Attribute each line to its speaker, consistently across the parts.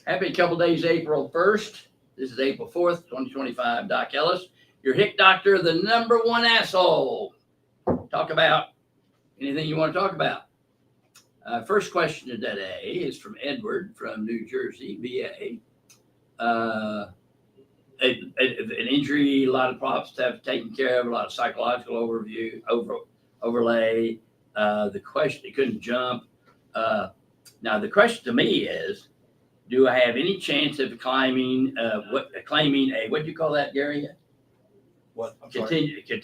Speaker 1: Happy couple days, April 1st. This is April 4th, 2025. Doc Ellis, your hick doctor, the number one asshole. Talk about anything you want to talk about. First question of today is from Edward from New Jersey, VA. An injury, a lot of problems to have taken care of, a lot of psychological overlay. The question, he couldn't jump. Now the question to me is, do I have any chance of claiming claiming a, what do you call that, Gary?
Speaker 2: What?
Speaker 1: Continue.
Speaker 2: The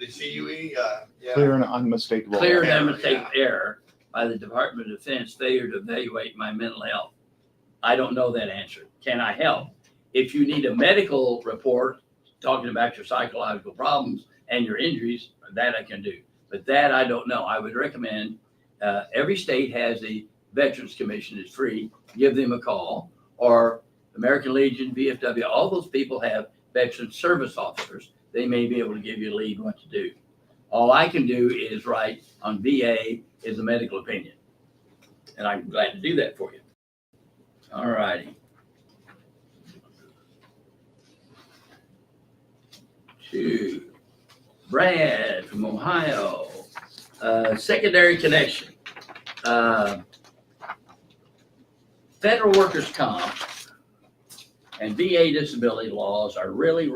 Speaker 2: CUE, yeah.
Speaker 3: Clear and unmistakable.
Speaker 1: Clear and
Speaker 2: Error,
Speaker 1: unmistakable error by the Department of Defense failure to evaluate my mental health. I don't know that answer. Can I help? If you need a medical report talking about your psychological problems and your injuries, that I can do. But that I don't know. I would recommend every state has a Veterans Commission. It's free. Give them a call, or American Legion, VFW. All those people have veteran service officers. They may be able to give you a lead what to do. All I can do is write on VA is a medical opinion, and I'm glad to do that for you. All righty. To Brad from Ohio, secondary connection. Federal workers' comp and VA disability laws are really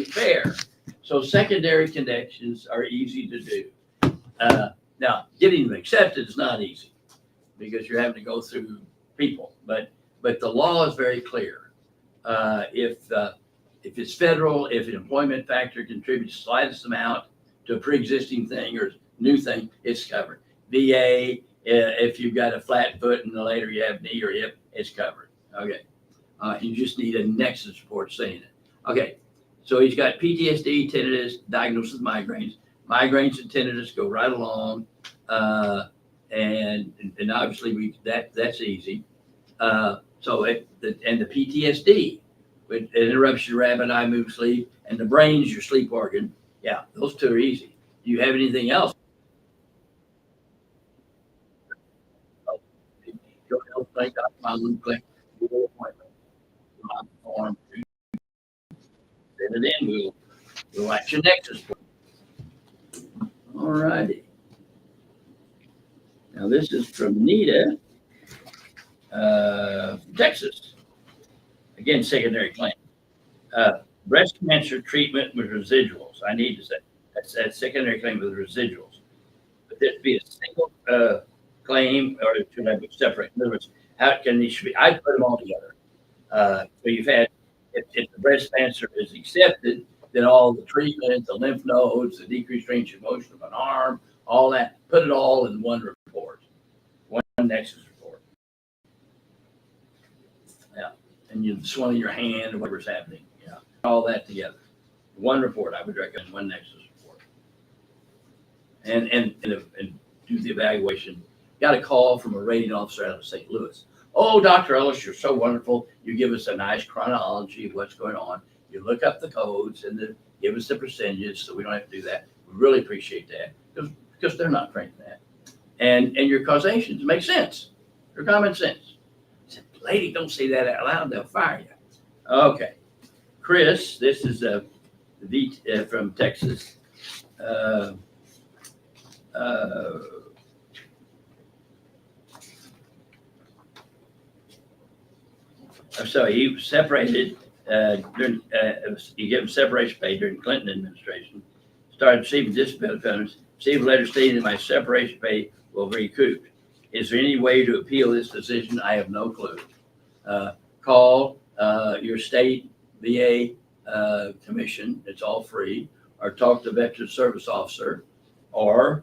Speaker 1: fair. So secondary connections are easy to do. Now, getting them accepted is not easy because you're having to go through people, but the law is very clear. If it's federal, if an employment factor contributes the slightest amount to a pre-existing thing or new thing, it's covered. VA, if you've got a flat foot and later you have knee or hip, it's covered. Okay. You just need a Nexus report saying it. Okay. So he's got PTSD, tinnitus, diagnosed with migraines. Migraines and tinnitus go right along. And obviously that's easy. And the PTSD, it interrupts your rapid eye movement sleep, and the brain is your sleep organ. Yeah, those two are easy. Do you have anything else? Go to healthplay.com, click Google appointment. Form. Send it in. We'll act your Nexus. All righty. Now this is from Nita, Texas. Again, secondary claim. Breast cancer treatment with residuals. I need to say that's secondary claim with residuals. But this be a single claim, or should I separate? In other words, how can these be? I put them all together. So you've had, if the breast cancer is accepted, then all the treatment, the lymph nodes, the decreased range of motion of an arm, all that, put it all in one report, one Nexus report. Yeah, and you swelling your hand or whatever's happening. Yeah, all that together, one report. I would recommend one Nexus report, and do the evaluation. Got a call from a rating officer out of St. Louis. Oh, Dr. Ellis, you're so wonderful. You give us a nice chronology of what's going on. You look up the codes and give us the percentages so we don't have to do that. We really appreciate that because they're not trained in that. And your causations make sense. They're common sense. I said, lady, don't say that out loud. They'll fire you. Okay. Chris, this is from Texas. So he was separated during, you give him separation pay during the Clinton administration, started receiving disability benefits, received a letter stating that my separation pay will be recouped. Is there any way to appeal this decision? I have no clue. Call your state VA commission, it's all free, or talk to the veteran service officer, or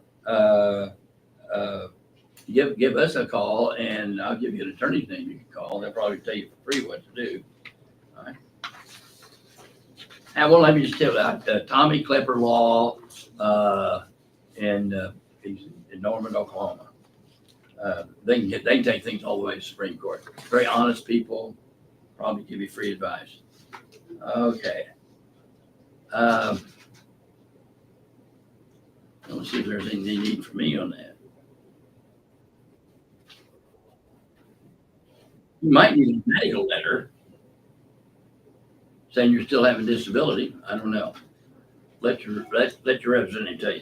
Speaker 1: give us a call, and I'll give you an attorney's name you can call. They'll probably tell you for free what to do. All right. Now, well, let me just tell you, Tommy Klepper Law, he's in Norman, Oklahoma. They can take things all the way to the Supreme Court. Very honest people, probably give you free advice. Okay. Let's see if there's anything they need from me on that. You might need a medical letter saying you're still having disability. I don't know. Let your representative tell you.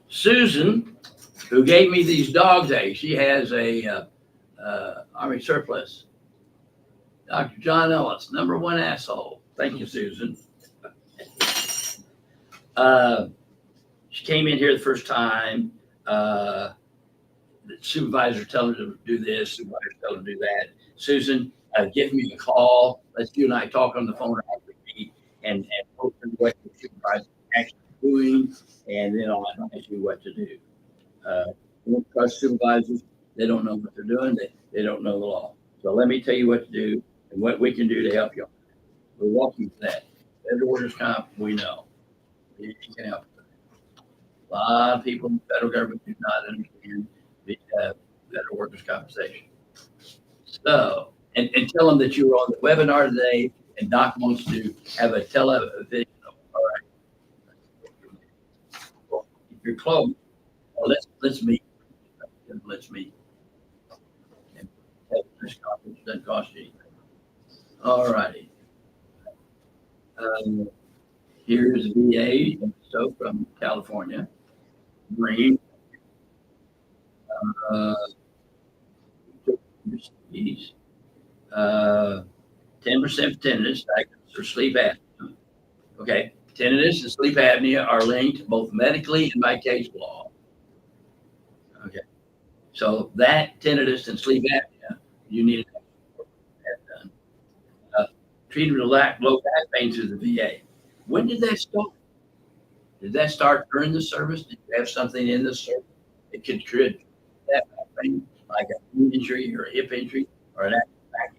Speaker 1: Susan, who gave me these dog tags, she has a Army surplus. Dr. John Ellis, #1 asshole. Thank you, Susan. She came in here the first time. The supervisor telling her to do this, supervisor telling her to do that. Susan, give me a call. Let's you and I talk on the phone after me and go through what the supervisor is actually doing, and then I'll advise you what to do. Don't trust supervisors. They don't know what they're doing. They don't know the law. So let me tell you what to do and what we can do to help you. We'll walk you through that. Federal workers' comp, we know. You can help. A lot of people in the federal government do not understand the federal workers' compensation. So, and tell them that you were on the webinar today and Doc wants to have a television. All right. Well, if you're close, well, let's meet. Let's meet. And this conference doesn't cost you anything. All righty. Here's VA, so from California. Green. 10% tinnitus, diagnosis for sleep apnea. Okay, tinnitus and sleep apnea are linked both medically and by case law. Okay, so that tinnitus and sleep apnea, you need to have that done. Treatment of low back pain through the VA. When did that start? Did that start during the service? Did you have something in the service that could create that back pain, like a knee injury or a hip injury or an active back?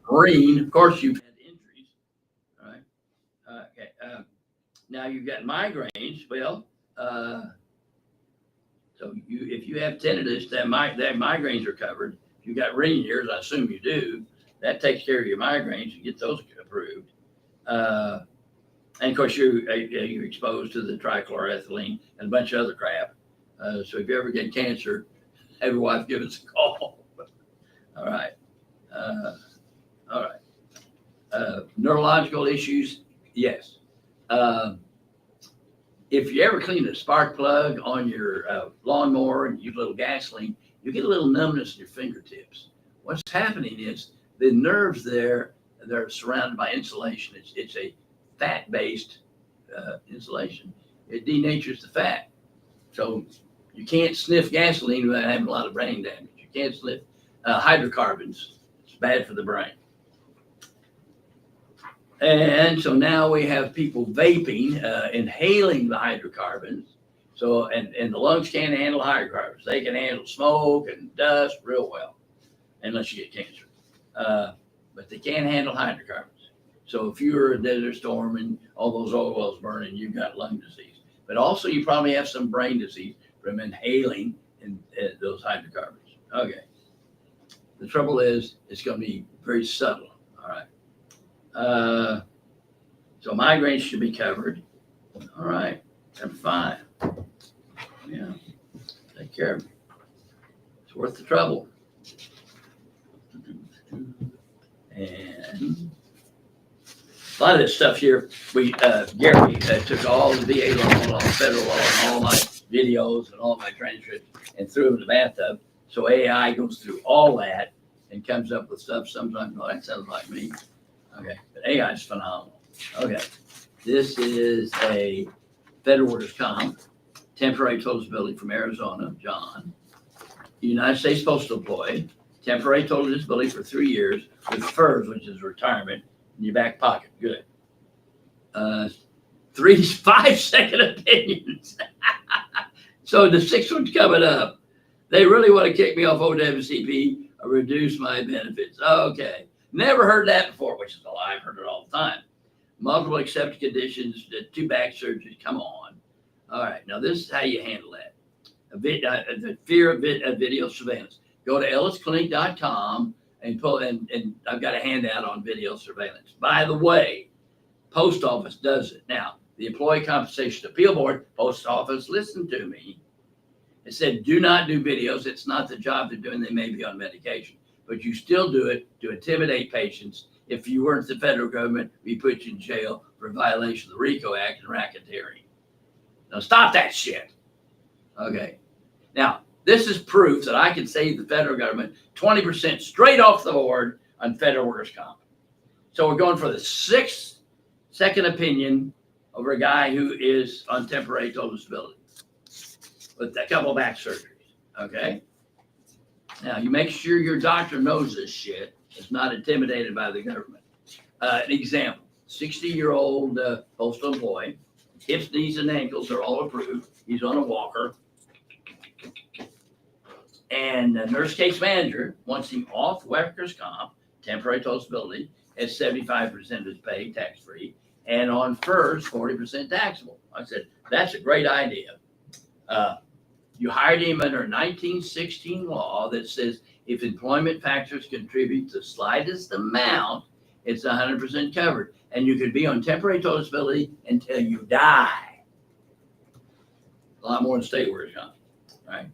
Speaker 1: Green, of course, you've had injuries, all right? Okay. Now you've got migraines. Well, so if you have tinnitus, that migraines are covered. If you've got ringing ears, I assume you do. That takes care of your migraines. You get those approved. And of course, you're exposed to the trichloroethylene and a bunch of other crap. So if you ever get cancer, have your wife give us a call. All right. All right. Neurological issues, yes. If you ever clean a spark plug on your lawnmower and use a little gasoline, you get a little numbness in your fingertips. What's happening is the nerves there, they're surrounded by insulation. It's a fat-based insulation. It denatures the fat. So you can't sniff gasoline without having a lot of brain damage. You can't sniff hydrocarbons. It's bad for the brain. And so now we have people vaping, inhaling the hydrocarbons. So, and the lungs can't handle hydrocarbons. They can handle smoke and dust real well, unless you get cancer. But they can't handle hydrocarbons. So if you're a desert storm and all those oil wells burning, you've got lung disease. But also you probably have some brain disease from inhaling those hydrocarbons. Okay. The trouble is, it's going to be very subtle. All right. So migraines should be covered. All right. I'm fine. Yeah. Take care of me. It's worth the trouble. And a lot of this stuff here, Gary took all the VA law, all the federal law, and all my videos and all my transcripts and threw them in the bathtub. So AI goes through all that and comes up with stuff. Sometimes, oh, that sounds like me. Okay, but AI is phenomenal. Okay, this is a federal workers' comp, temporary total disability from Arizona, John. United States Postal Employee, temporary total disability for 3 years with FERS, which is retirement, in your back pocket. Good. 3 5-second opinions. So the 6th one's coming up. They really want to kick me off OWCP or reduce my benefits. Okay. Never heard that before, which is a lie. I've heard it all the time. Multiple accepted conditions, 2 back surgeries. Come on. All right. Now, this is how you handle that. The fear of video surveillance. Go to ellisclinic.com and pull, and I've got a handout on video surveillance. By the way, post office does it. Now, the Employee Compensation Appeal Board, post office, listen to me. It said, do not do videos. It's not the job they're doing. They may be on medication, but you still do it to intimidate patients. If you weren't the federal government, we put you in jail for violation of the RICO Act and racketeering. Now stop that shit. Okay. Now, this is proof that I can save the federal government 20% straight off the board on federal workers' comp. So we're going for the sixth second opinion over a guy who is on temporary total disability with a couple of back surgeries. Okay. Now you make sure your doctor knows this shit. Is not intimidated by the government. An example: 60-year-old postal employee, hips, knees, and ankles are all approved. He's on a walker. And the nurse case manager wants him off workers' comp, temporary total disability, at 75% of his pay, tax-free, and on FERS, 40% taxable. I said, that's a great idea. You hired him under 1916 law that says if employment factors contribute the slightest amount, it's 100% covered. And you could be on temporary total disability until you die. A lot more than state workers' comp, right?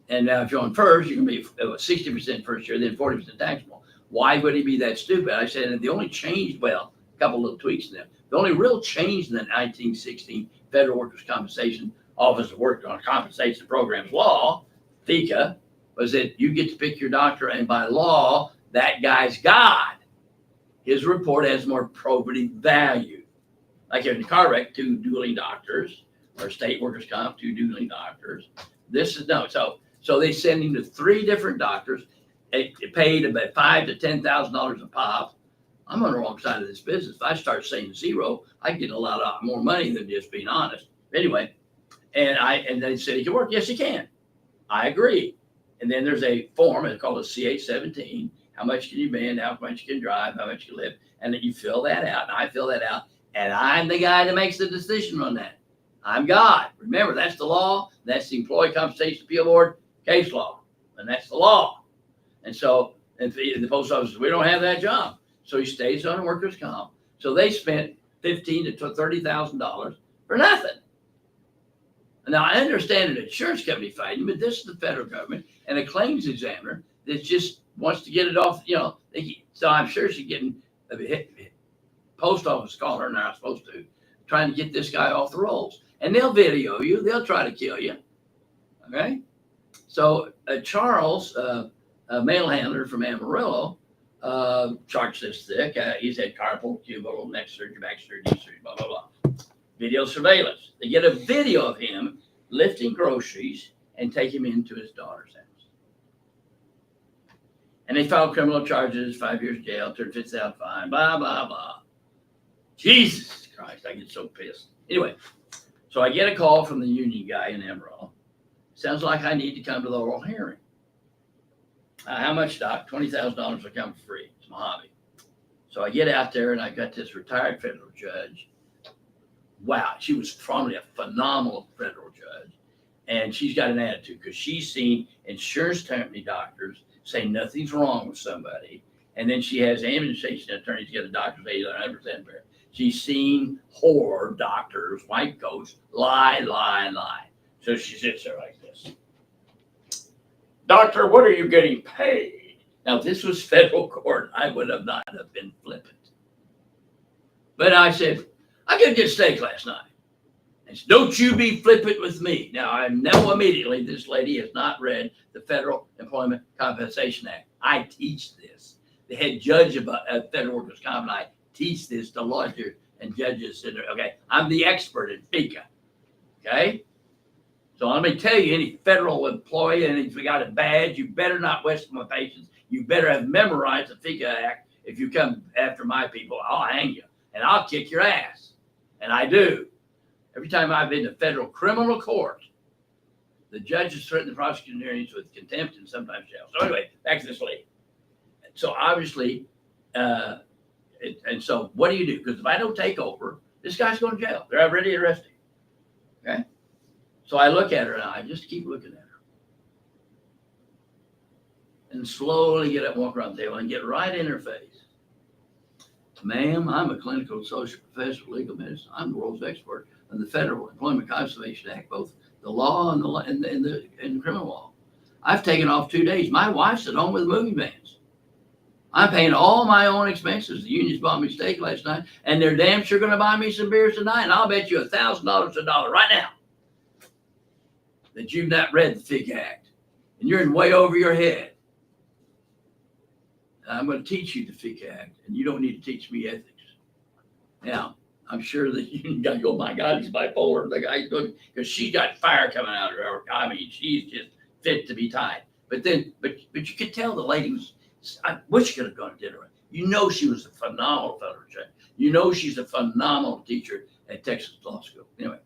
Speaker 1: And now if you're on FERS, you can be 60% first year, then 40% taxable. Why would he be that stupid? I said, and the only change, well, a couple little tweaks in there. The only real change in the 1916 Federal Workers' Compensation Office of Work on Compensation Programs law, FECA, was that you get to pick your doctor, and by law, that guy's God. His report has more probative value. Like in a car wreck, 2 dueling doctors, or state workers' comp, 2 dueling doctors. This is no. So they send him to 3 different doctors. It paid about $5,000 to $10,000 a pop. I'm on the wrong side of this business. If I start saying zero, I get a lot more money than just being honest. Anyway, and they said he can work. Yes, he can. I agree. And then there's a form, it's called a CH-17. How much can you bend? How much you can drive? How much you live? And then you fill that out. And I fill that out. And I'm the guy that makes the decision on that. I'm God. Remember, that's the law. That's the Employee Compensation Appeal Board case law. And that's the law. And so and the post office says, we don't have that job. So he stays on workers' comp. So they spent $15,000 to $30,000 for nothing. Now, I understand an insurance company fighting, but this is the federal government and a claims examiner that just wants to get it off, so I'm sure she's getting a post office caller, and they're not supposed to, trying to get this guy off the rolls. And they'll video you. They'll try to kill you. Okay? So Charles, a mail handler from Amarillo, charged this thick. He's had carpal tunnel, neck surgery, back surgery, knee surgery, blah, blah, blah. Video surveillance. They get a video of him lifting groceries and take him into his daughter's house. And they filed criminal charges, 5 years jail, $50,000 fine, blah, blah, blah. Jesus Christ, I get so pissed. Anyway, so I get a call from the union guy in Amarillo. Sounds like I need to come to the oral hearing. How much, Doc? $20,000 will come for free. It's my hobby. So I get out there and I got this retired federal judge. Wow, she was probably a phenomenal federal judge. And she's got an attitude because she's seen insurance company doctors say nothing's wrong with somebody. And then she has administration attorneys get a doctor's 100% better. She's seen whore doctors, white coats, lie. So she sits there like this. Doctor, what are you getting paid? Now, if this was federal court, I would have not have been flippant. But I said, I got a good steak last night. And said, don't you be flippant with me. Now, I know immediately this lady has not read the Federal Employment Compensation Act. I teach this. The head judge of Federal Workers' Comp and I teach this to lawyers and judges. Okay, I'm the expert in FECA. Okay? So let me tell you, any federal employee, and if you got a badge, you better not waste my patience. You better have memorized the FECA Act. If you come after my people, I'll hang you and I'll kick your ass. And I do. Every time I've been to federal criminal court, the judges threaten the prosecuting attorneys with contempt and sometimes jail. So anyway, back to this lady. So obviously, and so what do you do? Because if I don't take over, this guy's going to jail. They're already arrested. Okay? So I look at her and I just keep looking at her. And slowly get up and walk around the table and get right in her face. Ma'am, I'm a clinical social professor of legal medicine. I'm the world's expert on the Federal Employment Conservation Act, both the law and the criminal law. I've taken off 2 days. My wife's at home with moving vans. I'm paying all my own expenses. The unions bought me steak last night, and they're damn sure going to buy me some beers tonight. And I'll bet you $1,000 a dollar right now that you've not read the PACT Act, and you're in way over your head. I'm going to teach you the PACT Act, and you don't need to teach me ethics. Now, I'm sure that you got to go, my God, he's bipolar. The guy, because she got fire coming out of her. I mean, she's just fit to be tied. But you could tell the lady was, I wish she could have gone to dinner. You know, she was a phenomenal fellow. You know, she's a phenomenal teacher at Texas Law School. Anyway,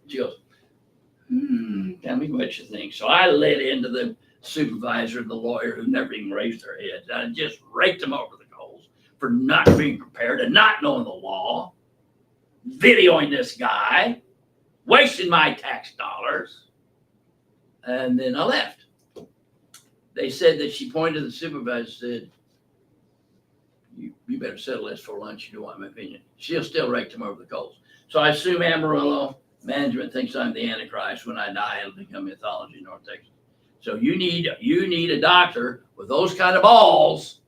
Speaker 1: she goes, tell me what you think. So I led into the supervisor, the lawyer, who never even raised their heads. I just raked them over the coals for not being prepared and not knowing the law, videoing this guy, wasting my tax dollars. And then I left. They said that she pointed to the supervisor and said, you better settle this for lunch. You don't want my opinion. She'll still rake them over the coals. So I assume Amarillo management thinks I'm the Antichrist. When I die, it'll become mythology in North Texas. So you need a doctor with those kind of balls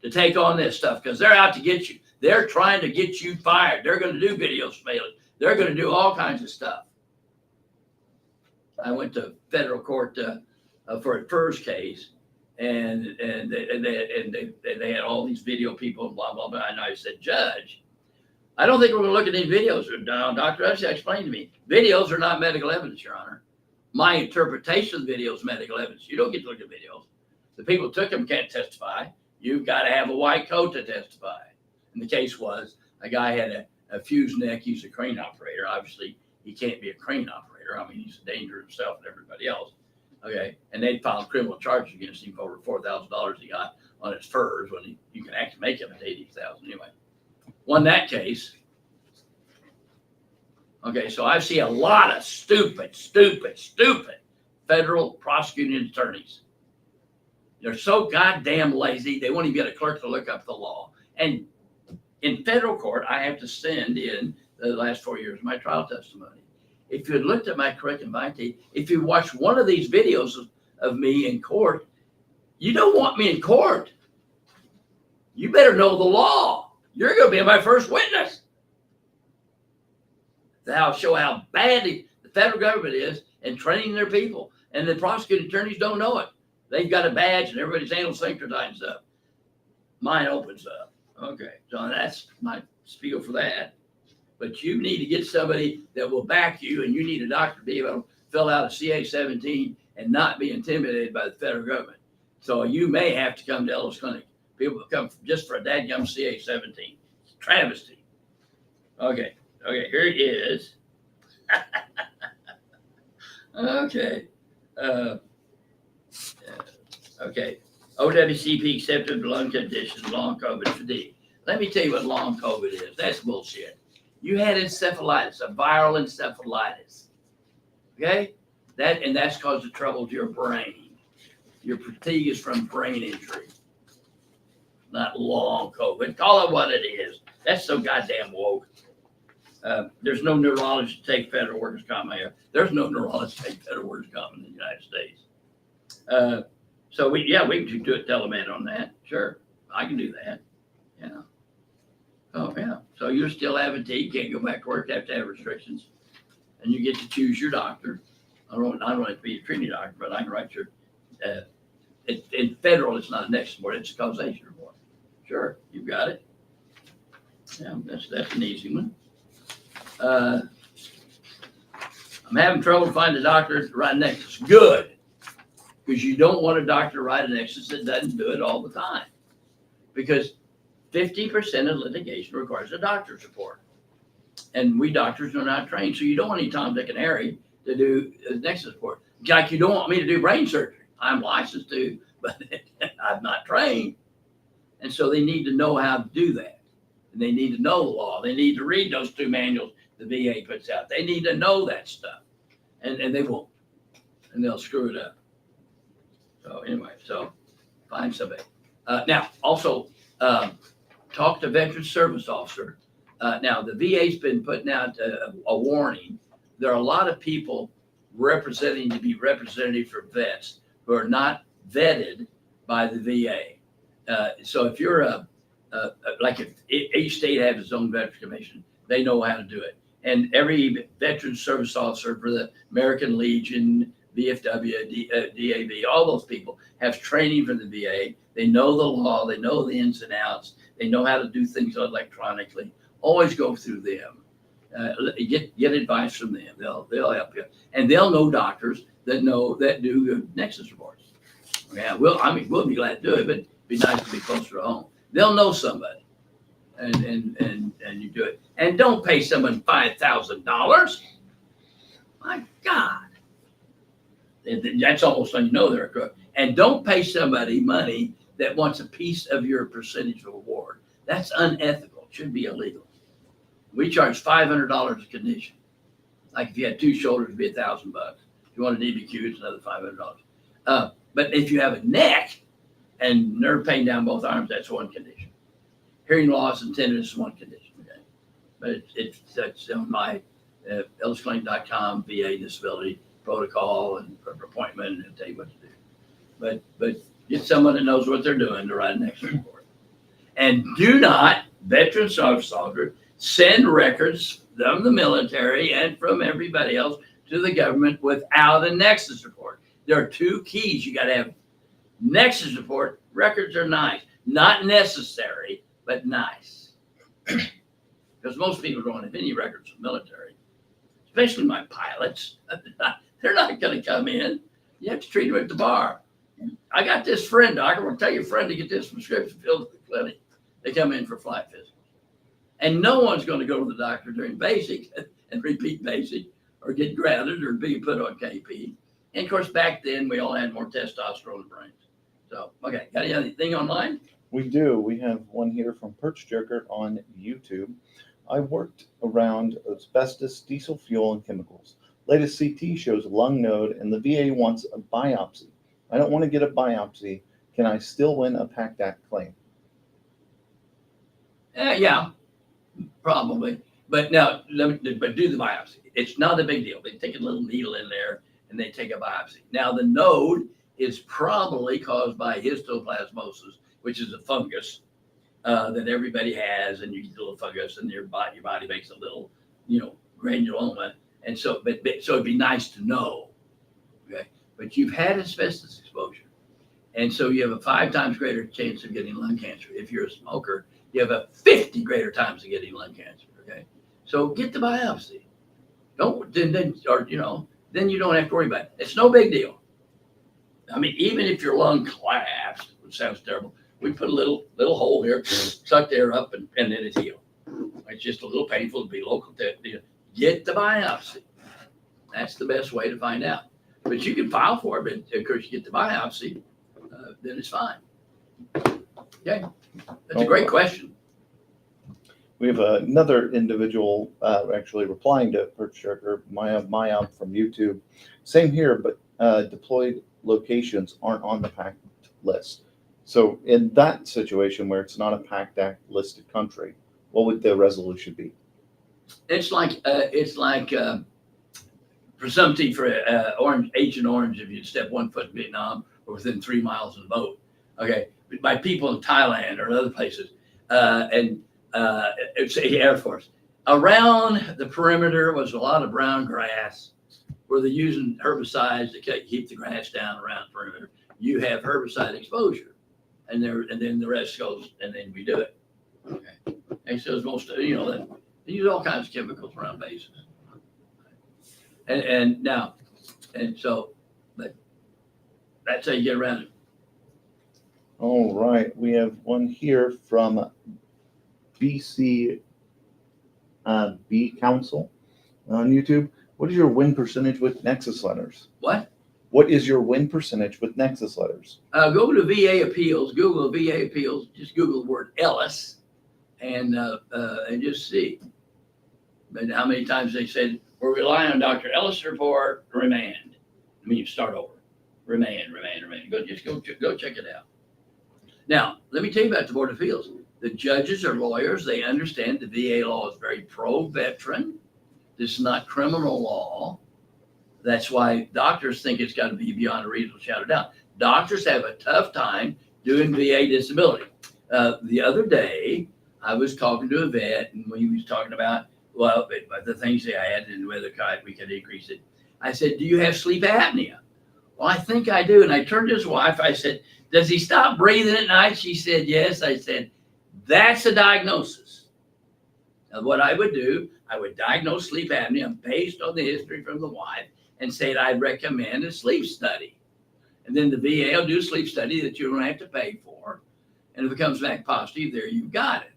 Speaker 1: to take on this stuff, because they're out to get you. They're trying to get you fired. They're going to do video surveillance. They're going to do all kinds of stuff. I went to federal court for a FERS case, and they had all these video people and blah blah blah. And I said, Judge, I don't think we're going to look at these videos. Dr. Usher explained to me, videos are not medical evidence, Your Honor. My interpretation of the video is medical evidence. You don't get to look at videos. The people who took them can't testify. You've got to have a white coat to testify. And the case was a guy had a fused neck. He's a crane operator. Obviously, he can't be a crane operator. I mean, he's a danger to himself and everybody else. Okay, and they filed criminal charges against him for over $4,000 he got on his FERS when you can actually make him at $80,000 anyway. Won that case. Okay, so I see a lot of stupid federal prosecuting attorneys. They're so goddamn lazy, they won't even get a clerk to look up the law. And in federal court, I have to send in the last 4 years of my trial testimony. If you had looked at my curriculum vitae, if you watched one of these videos of me in court, you don't want me in court. You better know the law. You're going to be my first witness. That'll show how bad the federal government is in training their people. And the prosecuting attorneys don't know it. They've got a badge and everybody's anal sphincter tightens up. Mine opens up. Okay, so that's my spiel for that. But you need to get somebody that will back you, and you need a doctor to be able to fill out a CA-17 and not be intimidated by the federal government. So you may have to come to Ellis Clinic. People come just for a dadgum CA-17. Travesty. Okay, here it is. Okay. Okay. OWCP accepted lung conditions, long COVID fatigue. Let me tell you what long COVID is. That's bullshit. You had encephalitis, a viral encephalitis. Okay? That's caused the trouble to your brain. Your fatigue is from brain injury, not long COVID. Call it what it is. That's so goddamn woke. There's no neurologist to take federal workers' comp here. There's no neurologist to take federal workers' comp in the United States. So we can do a telemed on that. Sure, I can do that. Yeah. Oh yeah. So you're still absentee, can't go back to work, have to have restrictions, and you get to choose your doctor. I don't have to be a treating doctor, but I can write your. In federal, it's not a nexus report; it's a causation report. Sure, you've got it. Yeah, that's an easy one. I'm having trouble finding a doctor to write a nexus. Good. Because you don't want a doctor to write a nexus that doesn't do it all the time. Because 50% of litigation requires a doctor's report. And we doctors are not trained. So you don't want any Tom, Dick, and Harry to do a nexus report. Like you don't want me to do brain surgery. I'm licensed to, but I'm not trained. And so they need to know how to do that. And they need to know the law. They need to read those 2 manuals the VA puts out. They need to know that stuff. And they won't. And they'll screw it up. So anyway, so find somebody. Now, also talk to veteran service officer. Now, the VA's been putting out a warning. There are a lot of people representing to be representative for vets who are not vetted by the VA. So if you're like if each state has its own veterans commission, they know how to do it. And every veteran service officer for the American Legion, VFW, DAV, all those people have training from the VA. They know the law, they know the ins and outs, they know how to do things electronically. Always go through them. Get advice from them. They'll help you, and they'll know doctors that do Nexus reports. Yeah, we'll be glad to do it, but it'd be nice to be closer to home. They'll know somebody, and you do it. And don't pay someone $5,000. My God, that's almost when you know they're a crook. And don't pay somebody money that wants a piece of your percentage of award. That's unethical. It should be illegal. We charge $500 a condition. Like if you had two shoulders, it'd be $1,000. If you want a DBQ, it's another $500. But if you have a neck and nerve pain down both arms, that's one condition. Hearing loss and tenderness is one condition. Okay, but it's on my ellisclaim.com VA disability protocol and appointment, and tell you what to do. But get someone that knows what they're doing to write an Nexus report. And do not, veteran service officer, send records from the military and from everybody else to the government without a Nexus report. There are two keys. You got to have Nexus report. Records are nice, not necessary, but nice. Because most people don't have any records of military, especially my pilots. They're not going to come in. You have to treat them at the bar. I got this friend, Doc. I'm going to tell your friend to get this prescription filled at the clinic. They come in for flight physicals. And no one's going to go to the doctor during basic and repeat basic or get grounded or be put on KP. And of course, back then, we all had more testosterone in the brains. So, okay, got anything online?
Speaker 3: We do. We have one here from Perch Jerker on YouTube. I worked around asbestos, diesel fuel, and chemicals. Latest CT shows lung node, and the VA wants a biopsy. I don't want to get a biopsy. Can I still win a PACT Act claim?
Speaker 1: Yeah, probably. But now, do the biopsy. It's not a big deal. They take a little needle in there and they take a biopsy. Now, the node is probably caused by histoplasmosis, which is a fungus that everybody has, and you get a little fungus, and your body makes a little, granuloma. And so, so it'd be nice to know, okay? But you've had asbestos exposure, and so you have a 5 times greater chance of getting lung cancer. If you're a smoker, you have a 50 greater times of getting lung cancer. Okay, so get the biopsy. Then you don't have to worry about it. It's no big deal. I mean, even if your lung collapsed, which sounds terrible, we put a little hole here, suck the air up, and then it heals. It's just a little painful to be local. Get the biopsy. That's the best way to find out. But you can file for it, but of course you get the biopsy, then it's fine. Okay, that's a great question.
Speaker 3: We have another individual actually replying to Perch Jerker, Maya from YouTube. Same here, but deployed locations aren't on the PACT list. So in that situation where it's not a PACT Act listed country, what would the resolution be? It's
Speaker 1: like presumptive for Agent Orange if you step 1 foot in Vietnam or within 3 miles of the boat. Okay, but by people in Thailand or other places, it's the Air Force. Around the perimeter was a lot of brown grass where they're using herbicides to keep the grass down around the perimeter. You have herbicide exposure, and then the rest goes, and then we do it. Okay, and so it's most, they use all kinds of chemicals around bases, but that's how you get around it.
Speaker 3: All right, we have one here from BC B Council on YouTube. What is your win percentage with Nexus letters? What is your win percentage with Nexus letters?
Speaker 1: Go to VA Appeals, Google VA Appeals, just Google the word Ellis, and just see. But how many times they said, we're relying on Dr. Ellis' report, remand. I mean, you start over. Remand. Go check it out. Now, let me tell you about the Board of Appeals. The judges are lawyers. They understand the VA law is very pro-veteran. This is not criminal law. That's why doctors think it's got to be beyond a reasonable shadow of doubt. Doctors have a tough time doing VA disability. The other day, I was talking to a vet, and when he was talking about, well, the things they had and whether we could increase it. I said, do you have sleep apnea? Well, I think I do. And I turned to his wife. I said, does he stop breathing at night? She said, yes. I said, that's a diagnosis. Now, what I would do, I would diagnose sleep apnea based on the history from the wife and say I'd recommend a sleep study. And then the VA will do a sleep study that you don't have to pay for. And if it comes back positive, there you got it.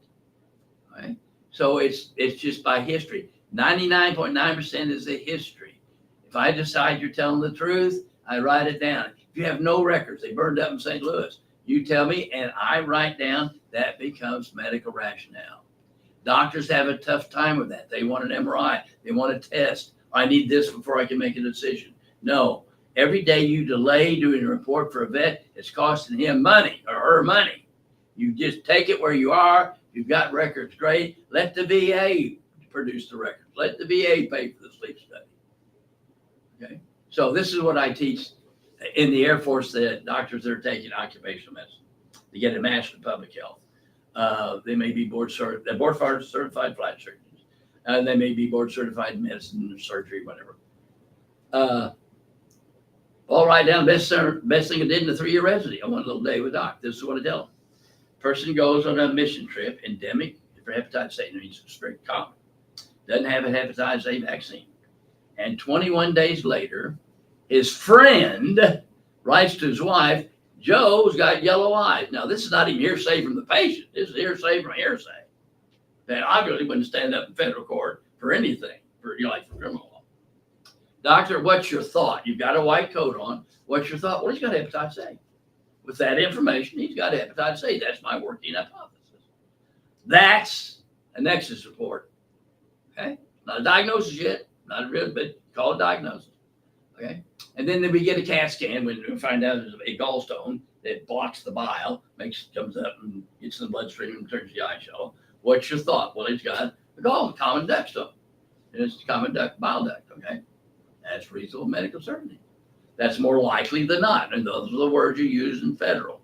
Speaker 1: Right? So it's just by history. 99.9% is the history. If I decide you're telling the truth, I write it down. If you have no records, they burned up in St. Louis, you tell me and I write down, that becomes medical rationale. Doctors have a tough time with that. They want an MRI. They want a test. I need this before I can make a decision. No, every day you delay doing a report for a vet, it's costing him money or her money. You just take it where you are. You've got records, great. Let the VA produce the records. Let the VA pay for the sleep study. Okay. So this is what I teach in the Air Force, the doctors that are taking occupational medicine. They get a master of public health. They may be board certified flight surgeons. They may be board certified in medicine or surgery, whatever. I'll write down best thing I did in a 3-year residency. I want a little day with doc. This is what I tell them. Person goes on a mission trip, endemic for hepatitis A, means it's very common. Doesn't have a hepatitis A vaccine. And 21 days later, his friend writes to his wife, Joe's got yellow eyes. Now, this is not even hearsay from the patient. This is hearsay from hearsay. That obviously wouldn't stand up in federal court for anything, for criminal law. Doctor, what's your thought? You've got a white coat on. What's your thought? Well, he's got hepatitis A. With that information, he's got hepatitis A. That's my working hypothesis. That's a Nexus report. Okay? Not a diagnosis yet. Not a real, but call it diagnosis. Okay? And then we get a CAT scan when we find out there's a gallstone that blocks the bile, comes up and gets in the bloodstream and turns the eye yellow. What's your thought? Well, he's got a common duct stone. And it's a common bile duct. Okay? That's reasonable medical certainty. That's more likely than not. And those are the words you use in federal.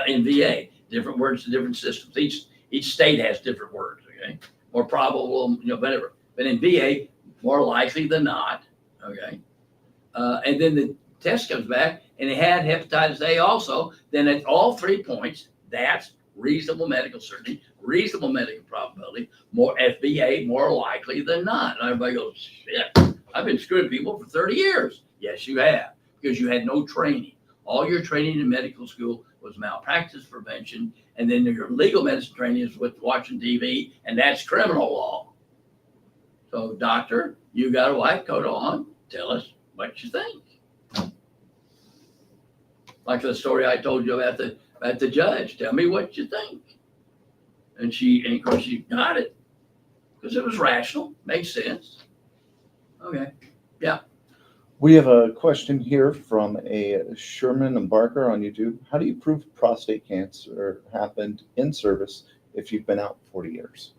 Speaker 1: In VA, different words to different systems. Each state has different words, okay? More probable, whatever. But in VA, more likely than not, okay? And then the test comes back and it had hepatitis A also. Then at all 3 points, that's reasonable medical certainty, reasonable medical probability, more FBA, more likely than not. And everybody goes, shit, I've been screwing people for 30 years. Yes, you have, because you had no training. All your training in medical school was malpractice prevention. And then your legal medicine training is with watching TV, and that's criminal law. So, doctor, you got a white coat on. Tell us what you think. Like the story I told you about the judge. Tell me what you think. And of course, she got it because it was rational, makes sense. Okay, yeah.
Speaker 3: We have a question here from a Sherman and Barker on YouTube. How do you prove prostate cancer happened in service if you've been out 40 years?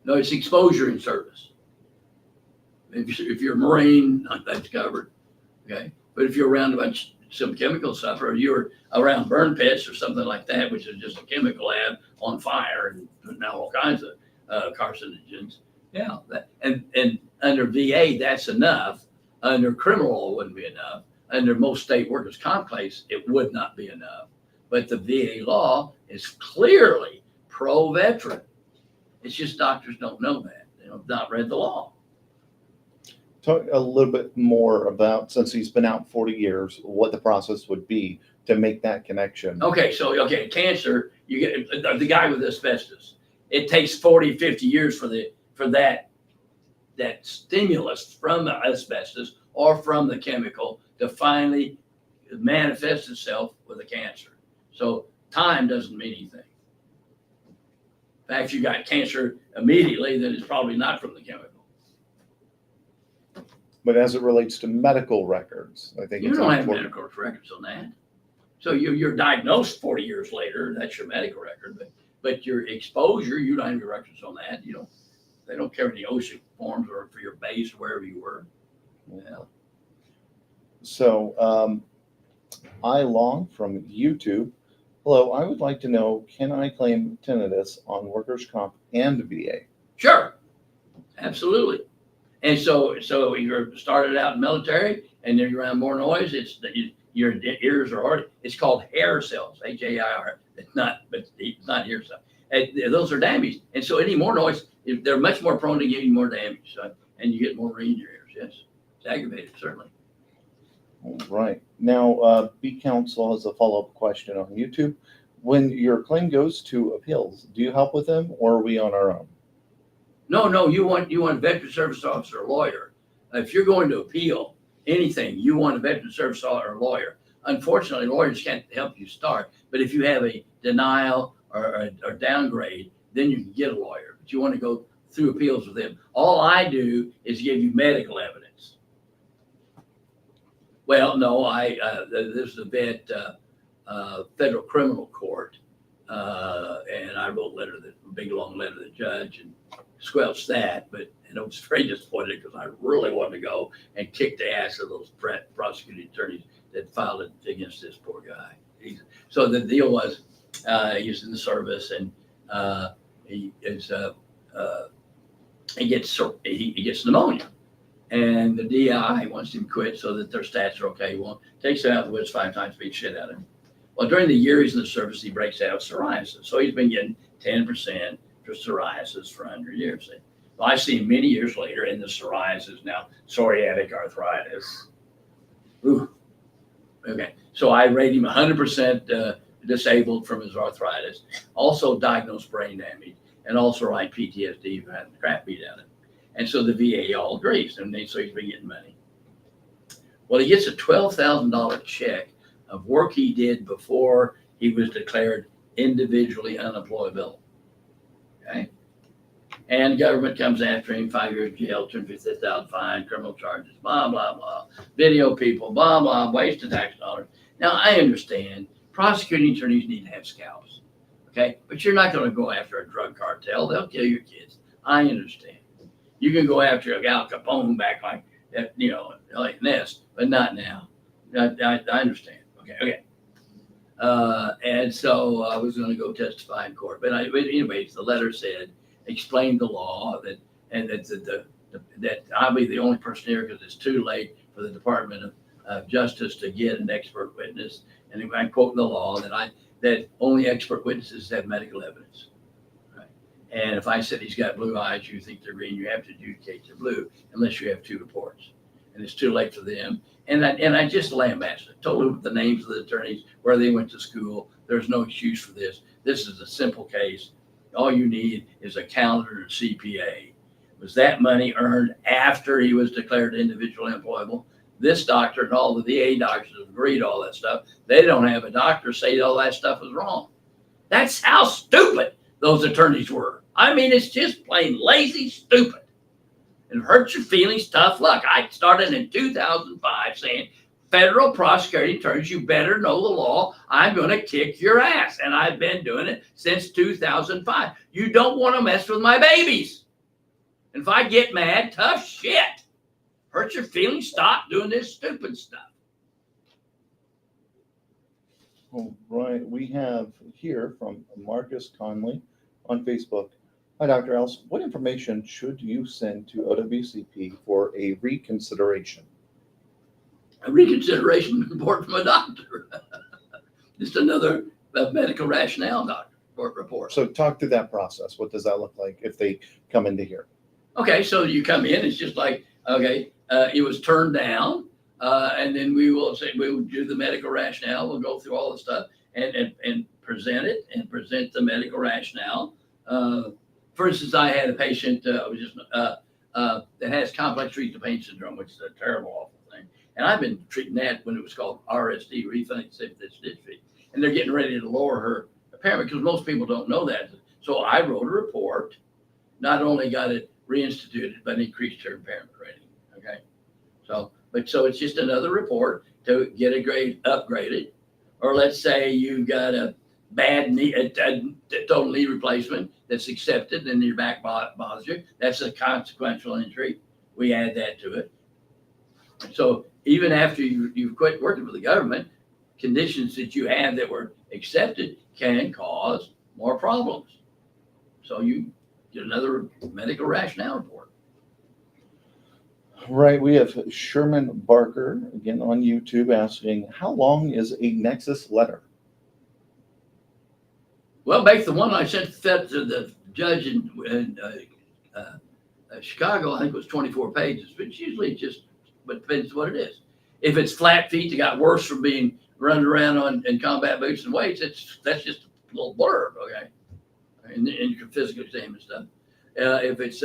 Speaker 1: No, it's exposure in service. If you're a Marine, that's covered. Okay, but if you're around some chemical stuff, or you're around burn pits or something like that, which is just a chemical lab on fire and now all kinds of carcinogens. Yeah, and under VA, that's enough. Under criminal law, it wouldn't be enough. Under most state workers' comp case, it would not be enough. But the VA law is clearly pro-veteran. It's just doctors don't know that. They have not read the law.
Speaker 3: Talk a little bit more about, since he's been out 40 years, what the process would be to make that connection.
Speaker 1: Okay, cancer, you get the guy with asbestos. It takes 40, 50 years for that stimulus from the asbestos or from the chemical to finally manifest itself with a cancer. So time doesn't mean anything. In fact, if you got cancer immediately, then it's probably not from the chemical.
Speaker 3: But as it relates to medical records, I think
Speaker 1: You
Speaker 3: it's
Speaker 1: don't have
Speaker 3: important.
Speaker 1: medical records on that. So you're diagnosed 40 years later, that's your medical record, but your exposure, you don't have your records on that. They don't carry the OSHA forms or for your base or wherever you were. Yeah.
Speaker 3: So, I Long from YouTube. Hello, I would like to know, can I claim tinnitus on workers' comp and VA?
Speaker 1: Sure, absolutely. And so you're started out in military and then you're around more noise. Your ears are already, it's called hair cells, HAIR. It's not hair cells. And those are damaged. And so any more noise, they're much more prone to giving more damage. So, and you get more rain in your ears. Yes, it's aggravated, certainly.
Speaker 3: All right. Now, B Council has a follow-up question on YouTube. When your claim goes to appeals, do you help with them or are we on our own?
Speaker 1: No, you want a veteran service officer or lawyer. If you're going to appeal anything, you want a veteran service officer or lawyer. Unfortunately, lawyers can't help you start, but if you have a denial or downgrade, then you can get a lawyer. But you want to go through appeals with them. All I do is give you medical evidence. Well, no, this is a vet federal criminal court, and I wrote a big long letter to the judge and squelched that, but I was very disappointed because I really wanted to go and kick the ass of those prosecuting attorneys that filed it against this poor guy. So the deal was, he was in the service and he gets pneumonia, and the DI wants him to quit so that their stats are okay. Well, takes him out of the woods 5 times, beats shit out of him. Well, during the year he's in the service, he breaks out psoriasis, so he's been getting 10% for psoriasis for 100 years. Well, I see him many years later in the psoriasis now, psoriatic arthritis. Ooh. Okay, so I rate him 100% disabled from his arthritis, also diagnosed brain damage, and also write PTSD for having the crap beat out of him. And so the VA all agrees, and so he's been getting money. Well, he gets a $12,000 check of work he did before he was declared individually unemployable. Okay. And government comes after him, 5 years jail, $250,000 fine, criminal charges, blah, blah, blah. Video people, blah, blah, waste of tax dollars. Now, I understand prosecuting attorneys need to have scalps, okay? But you're not going to go after a drug cartel. They'll kill your kids. I understand. You can go after a Al Capone back like that, like this, but not now. I understand. Okay. And so I was going to go testify in court, but anyways, the letter said, explained the law that I'll be the only person here because it's too late for the Department of Justice to get an expert witness. And I'm quoting the law that only expert witnesses have medical evidence. Right? And if I said he's got blue eyes, you think they're green, you have to adjudicate they're blue unless you have 2 reports. And it's too late for them. And I just lambasted, told them the names of the attorneys, where they went to school. There's no excuse for this. This is a simple case. All you need is a calendar and CPA. Was that money earned after he was declared individually employable? This doctor and all the VA doctors have agreed all that stuff. They don't have a doctor say all that stuff is wrong. That's how stupid those attorneys were. I mean, it's just plain lazy stupid. And hurt your feelings, tough luck. I started in 2005 saying, federal prosecuting attorneys, you better know the law. I'm going to kick your ass. And I've been doing it since 2005. You don't want to mess with my babies. And if I get mad, tough shit. Hurt your feelings, stop doing this stupid stuff.
Speaker 3: All right. We have here from Marcus Conley on Facebook. Hi, Dr. Ellis. What information should you send to OWCP for a reconsideration?
Speaker 1: A reconsideration report from a doctor. Just another medical rationale report.
Speaker 3: So talk through that process. What does that look like if they come into here?
Speaker 1: Okay, so you come in, it's just like, okay, it was turned down, and then we will do the medical rationale. We'll go through all the stuff and present it and present the medical rationale. For instance, I had a patient that has complex regional pain syndrome, which is a terrible, awful thing. And I've been treating that when it was called RSD, reflex dystrophy. And they're getting ready to lower her impairment because most people don't know that. So I wrote a report, not only got it reinstituted, but increased her impairment rating. Okay. So it's just another report to get a grade upgraded. Or let's say you've got a bad knee, a total knee replacement that's accepted and your back bothers you. That's a consequential injury. We add that to it. So even after you've quit working for the government, conditions that you have that were accepted can cause more problems. So you get another medical rationale report.
Speaker 3: Right, we have Sherman Barker, again on YouTube, asking, how long is a Nexus letter?
Speaker 1: Well, back to the one I sent to the judge in Chicago, I think it was 24 pages, but it's usually just, but depends what it is. If it's flat feet that got worse from being run around in combat boots and weights, that's just a little blurb, okay? In your physical exam and stuff. If it's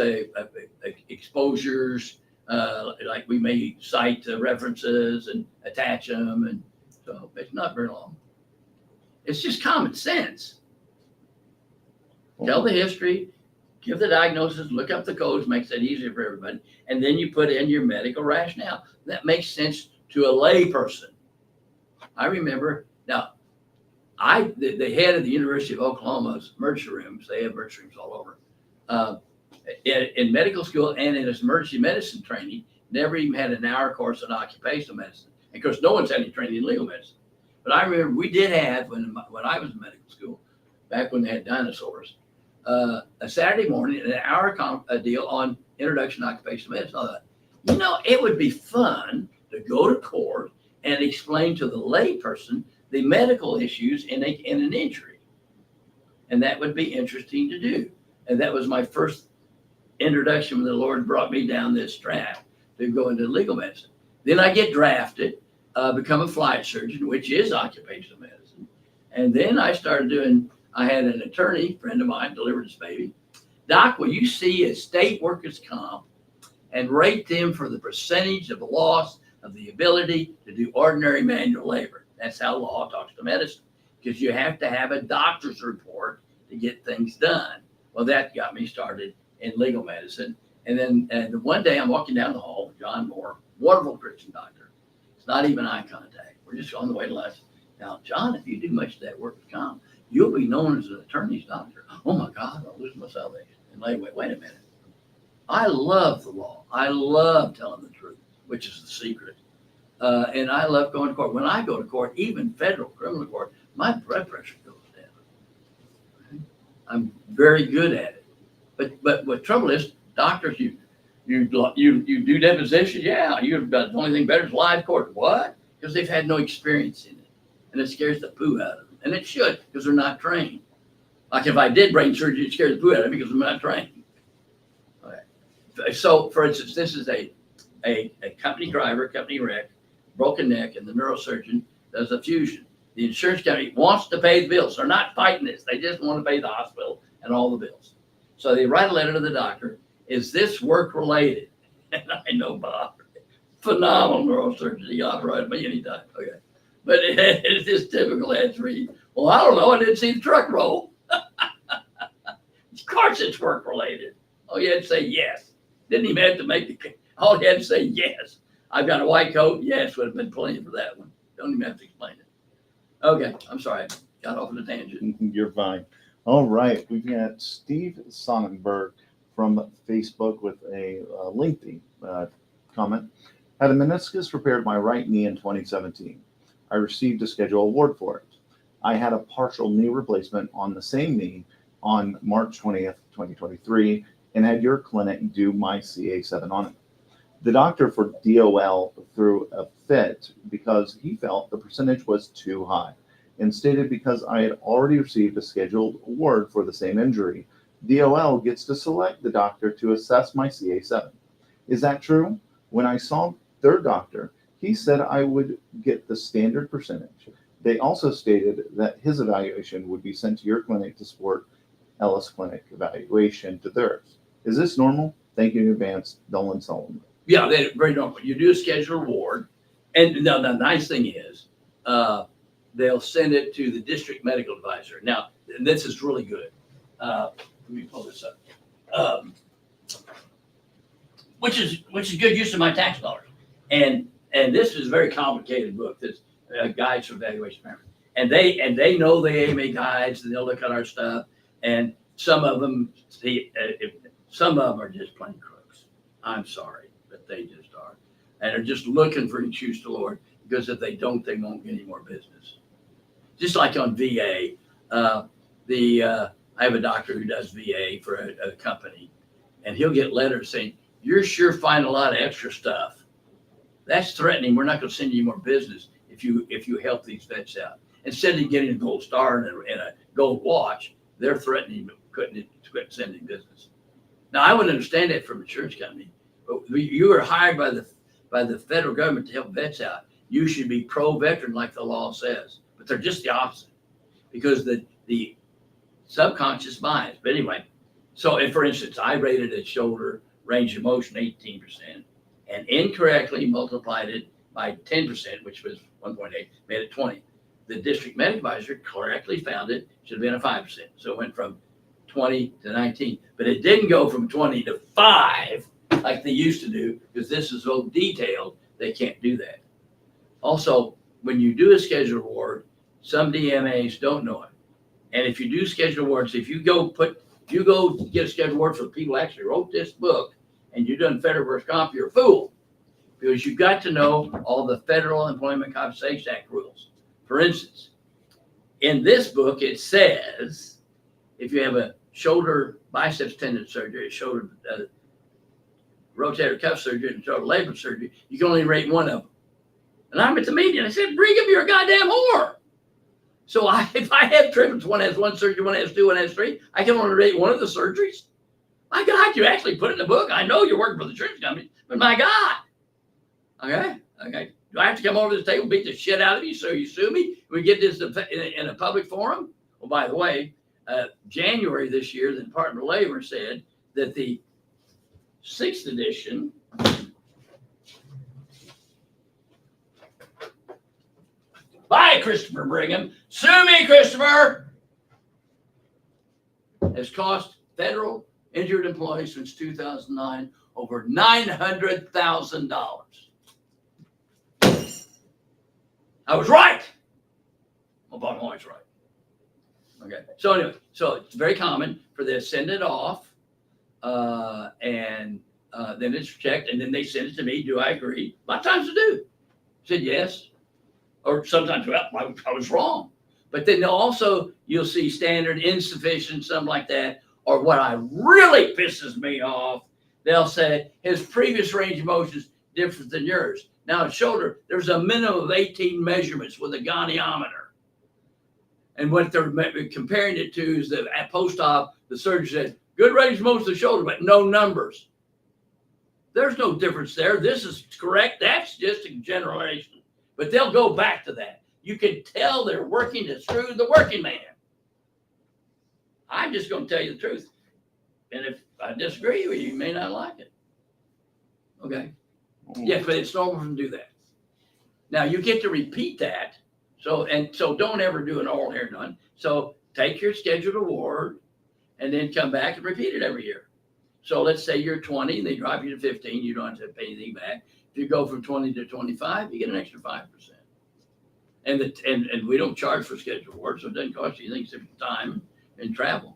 Speaker 1: exposures, like we may cite references and attach them, and so it's not very long. It's just common sense. Tell the history, give the diagnosis, look up the codes, makes that easier for everybody, and then you put in your medical rationale. That makes sense to a lay person. I remember, now, the head of the University of Oklahoma's emergency rooms, they have emergency rooms all over, in medical school and in his emergency medicine training, never even had an hour course on occupational medicine. And of course, no one's had any training in legal medicine. But I remember we did have, when I was in medical school, back when they had dinosaurs, a Saturday morning, an hour deal on introduction to occupational medicine. I thought, it would be fun to go to court and explain to the lay person the medical issues in an injury. And that would be interesting to do. And that was my first introduction when the Lord brought me down this track to go into legal medicine. Then I get drafted, become a flight surgeon, which is occupational medicine. And then I started I had an attorney friend of mine delivered his baby. Doc, will you see a state workers' comp and rate them for the percentage of loss of the ability to do ordinary manual labor? That's how law talks to medicine, because you have to have a doctor's report to get things done. Well, that got me started in legal medicine. And then one day I'm walking down the hall with John Moore, wonderful Christian doctor. It's not even eye contact. We're just on the way to lunch. Now, John, if you do much of that workers' comp, you'll be known as an attorney's doctor. Oh my God, I'll lose my salvation. And wait a minute. I love the law. I love telling the truth, which is the secret. And I love going to court. When I go to court, even federal criminal court, my blood pressure goes down. I'm very good at it. But what trouble is, doctors, you do deposition. Yeah, you've got the only thing better is live court. What? Because they've had no experience in it, and it scares the poo out of them. And it should, because they're not trained. Like if I did brain surgery, it scares the poo out of me because I'm not trained. Okay. So, for instance, this is a company driver, company wreck, broken neck, and the neurosurgeon does a fusion. The insurance company wants to pay the bills. They're not fighting this. They just want to pay the hospital and all the bills. So they write a letter to the doctor. Is this work related? And I know Bob, phenomenal neurosurgeon. He operated me anytime. Okay. But it's just typical answer. Well, I don't know. I didn't see the truck roll. Of course it's work related. Oh, you had to say yes. Didn't even have to all you had to say yes. I've got a white coat. Yes, would have been plenty for that one. Don't even have to explain it. Okay, I'm sorry. Got off on a tangent.
Speaker 3: You're fine. All right, we've got Steve Sonnenberg from Facebook with a lengthy comment. Had a meniscus repaired my right knee in 2017. I received a schedule award for it. I had a partial knee replacement on the same knee on March 20th, 2023, and had your clinic do my CA7 on it. The doctor for DOL threw a fit because he felt the percentage was too high and stated because I had already received a scheduled award for the same injury, DOL gets to select the doctor to assess my CA7. Is that true? When I saw their doctor, he said I would get the standard percentage. They also stated that his evaluation would be sent to your clinic to support Ellis Clinic evaluation to theirs. Is this normal? Thank you in advance, Dolan Solomon.
Speaker 1: Yeah, they're very normal. You do a scheduled award. And now the nice thing is, they'll send it to the district medical advisor. Now, this is really good. Let me pull this up. Which is good use of my tax dollars. And this is a very complicated book. This guides for evaluation members. And they know the AMA guides, and they'll look at our stuff. And some of them are just plain crooks. I'm sorry, but they just are. and are just looking for an excuse to Lord, because if they don't, they won't get any more business. Just like on VA, I have a doctor who does VA for a company, and he'll get letters saying, "You're sure finding a lot of extra stuff. That's threatening. We're not going to send you more business if you help these vets out." Instead of getting a gold star and a gold watch, they're threatening to quit sending business. Now, I would understand that from an insurance company, but you are hired by the federal government to help vets out. You should be pro-veteran like the law says, but they're just the opposite, because the subconscious bias. But anyway, so and for instance, I rated a shoulder range of motion 18% and incorrectly multiplied it by 10%, which was 1.8, made it 20. The district medical advisor correctly found it should have been a 5%. So it went from 20 to 19, but it didn't go from 20 to 5 like they used to do, because this is so detailed, they can't do that. Also, when you do a scheduled award, some DMAs don't know it. And if you do scheduled awards, if you go get a scheduled award for the people who actually wrote this book and you've done federal workers' comp, you're a fool, because you've got to know all the Federal Employment Compensation Act rules. For instance, in this book, it says if you have a shoulder biceps tendon surgery, a shoulder rotator cuff surgery, and shoulder labor surgery, you can only rate one of them. And I'm at the meeting. I said, Brigham, you're a goddamn whore. So if I have trips, one has one surgery, one has two, one has three, I can only rate one of the surgeries. My God, you actually put it in the book. I know you're working for the insurance company, but my God. Okay. Do I have to come over to the table, beat the shit out of you so you sue me? We get this in a public forum? Well, by the way, January this year, the Department of Labor said that the 6th edition by Christopher Brigham, sue me, Christopher, has cost federal injured employees since 2009 over $900,000. I was right. Well, I'm always right. Okay. So anyway, so it's very common for them to send it off, and then it's checked, and then they send it to me. Do I agree? A lot of times I do. I said yes. Or sometimes, well, I was wrong. But then you'll see standard, insufficient, something like that. Or what I really pisses me off, they'll say his previous range of motion is different than yours. Now, at shoulder, there's a minimum of 18 measurements with a goniometer. And what they're comparing it to is that at post-op, the surgeon said, good range of motion of the shoulder, but no numbers. There's no difference there. This is correct. That's just a generalization. But they'll go back to that. You can tell they're working to screw the working man. I'm just going to tell you the truth. And if I disagree with you, you may not like it. Okay. Yeah, but it's normal for them to do that. Now you get to repeat that. So don't ever do an oral here none. So take your scheduled award and then come back and repeat it every year. So let's say you're 20 and they drop you to 15, you don't have to pay anything back. If you go from 20 to 25, you get an extra 5%. And we don't charge for scheduled work, so it doesn't cost you anything except time and travel.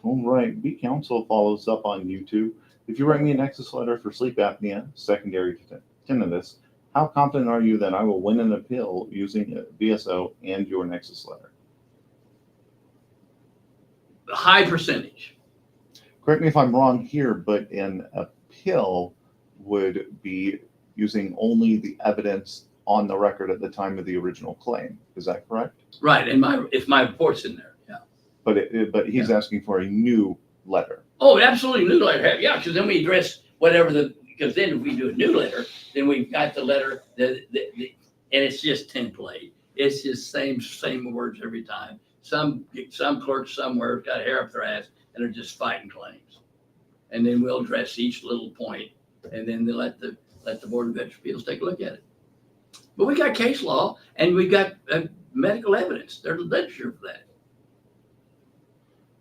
Speaker 3: All right. B Council follows up on YouTube. If you write me a Nexus letter for sleep apnea, secondary to tinnitus, how confident are you that I will win an appeal using a BSO and your Nexus letter?
Speaker 1: A high percentage.
Speaker 3: Correct me if I'm wrong here, but an appeal would be using only the evidence on the record at the time of the original claim. Is that correct?
Speaker 1: Right. And if my report's in there, yeah.
Speaker 3: But he's asking for a new letter.
Speaker 1: Oh, absolutely, new letter. Yeah, because then we address whatever because then if we do a new letter, then we've got the letter and it's just template. It's just same words every time. Some clerk somewhere has got hair up their ass and are just fighting claims. And then we'll address each little point, and then they let the Board of Veterans Appeals take a look at it. But we got case law and we got medical evidence. There's literature for that.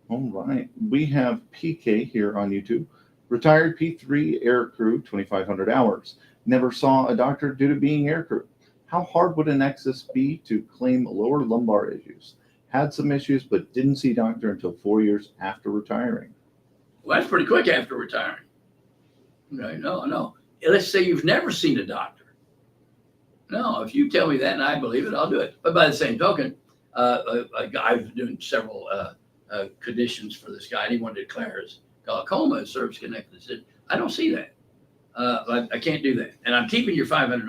Speaker 3: All right. We have PK here on YouTube. Retired P3 air crew, 2,500 hours. Never saw a doctor due to being air crew. How hard would a Nexus be to claim lower lumbar issues? Had some issues, but didn't see doctor until 4 years after retiring.
Speaker 1: Well, that's pretty quick after retiring. Okay, no. let's say you've never seen a doctor. No, if you tell me that and I believe it, I'll do it. But by the same token, I was doing several conditions for this guy, and he wanted to declare his glaucoma as service connected. I said, I don't see that. I can't do that. And I'm keeping your $500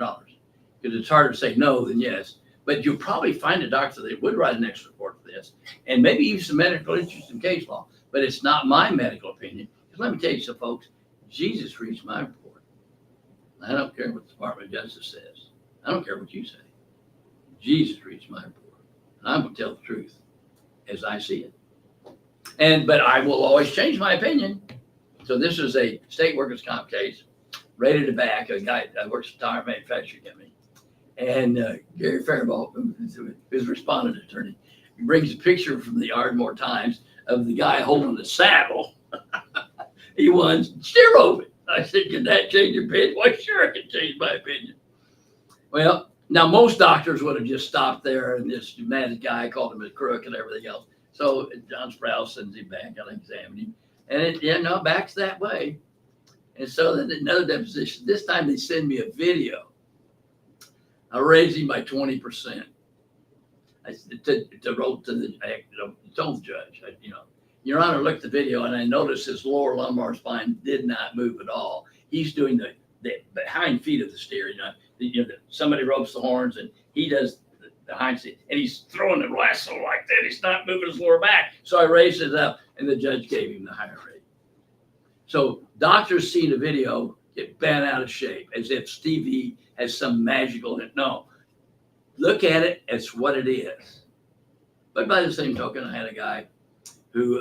Speaker 1: because it's harder to say no than yes. But you'll probably find a doctor that would write an extra report for this and maybe use some medical interest in case law. But it's not my medical opinion. Because let me tell you some folks, Jesus reads my report. I don't care what the Department of Justice says. I don't care what you say. Jesus reads my report. And I'm going to tell the truth as I see it. But I will always change my opinion. So this is a state workers' comp case, rated to back, a guy that works at a tire manufacturing company. And Gary Faribault, his respondent attorney, he brings a picture from the Ardmore Times of the guy holding the saddle. He won steer over it. I said, can that change your opinion? Well, sure, it can change my opinion. Well, now most doctors would have just stopped there, and this mad guy called him a crook and everything else. So John Sprouse sends him back. I examined him, and backs that way. And so then another deposition. This time they send me a video. I raised him by 20%. I told the judge, Your Honor, looked at the video and I noticed his lower lumbar spine did not move at all. He's doing the hind feet of the steer. Somebody ropes the horns and he does the hind feet and he's throwing the lasso like that. He's not moving his lower back. So I raised it up and the judge gave him the higher rate. So doctors see the video get bent out of shape as if Stevie has some magical, no, look at it as what it is. But by the same token, I had a guy who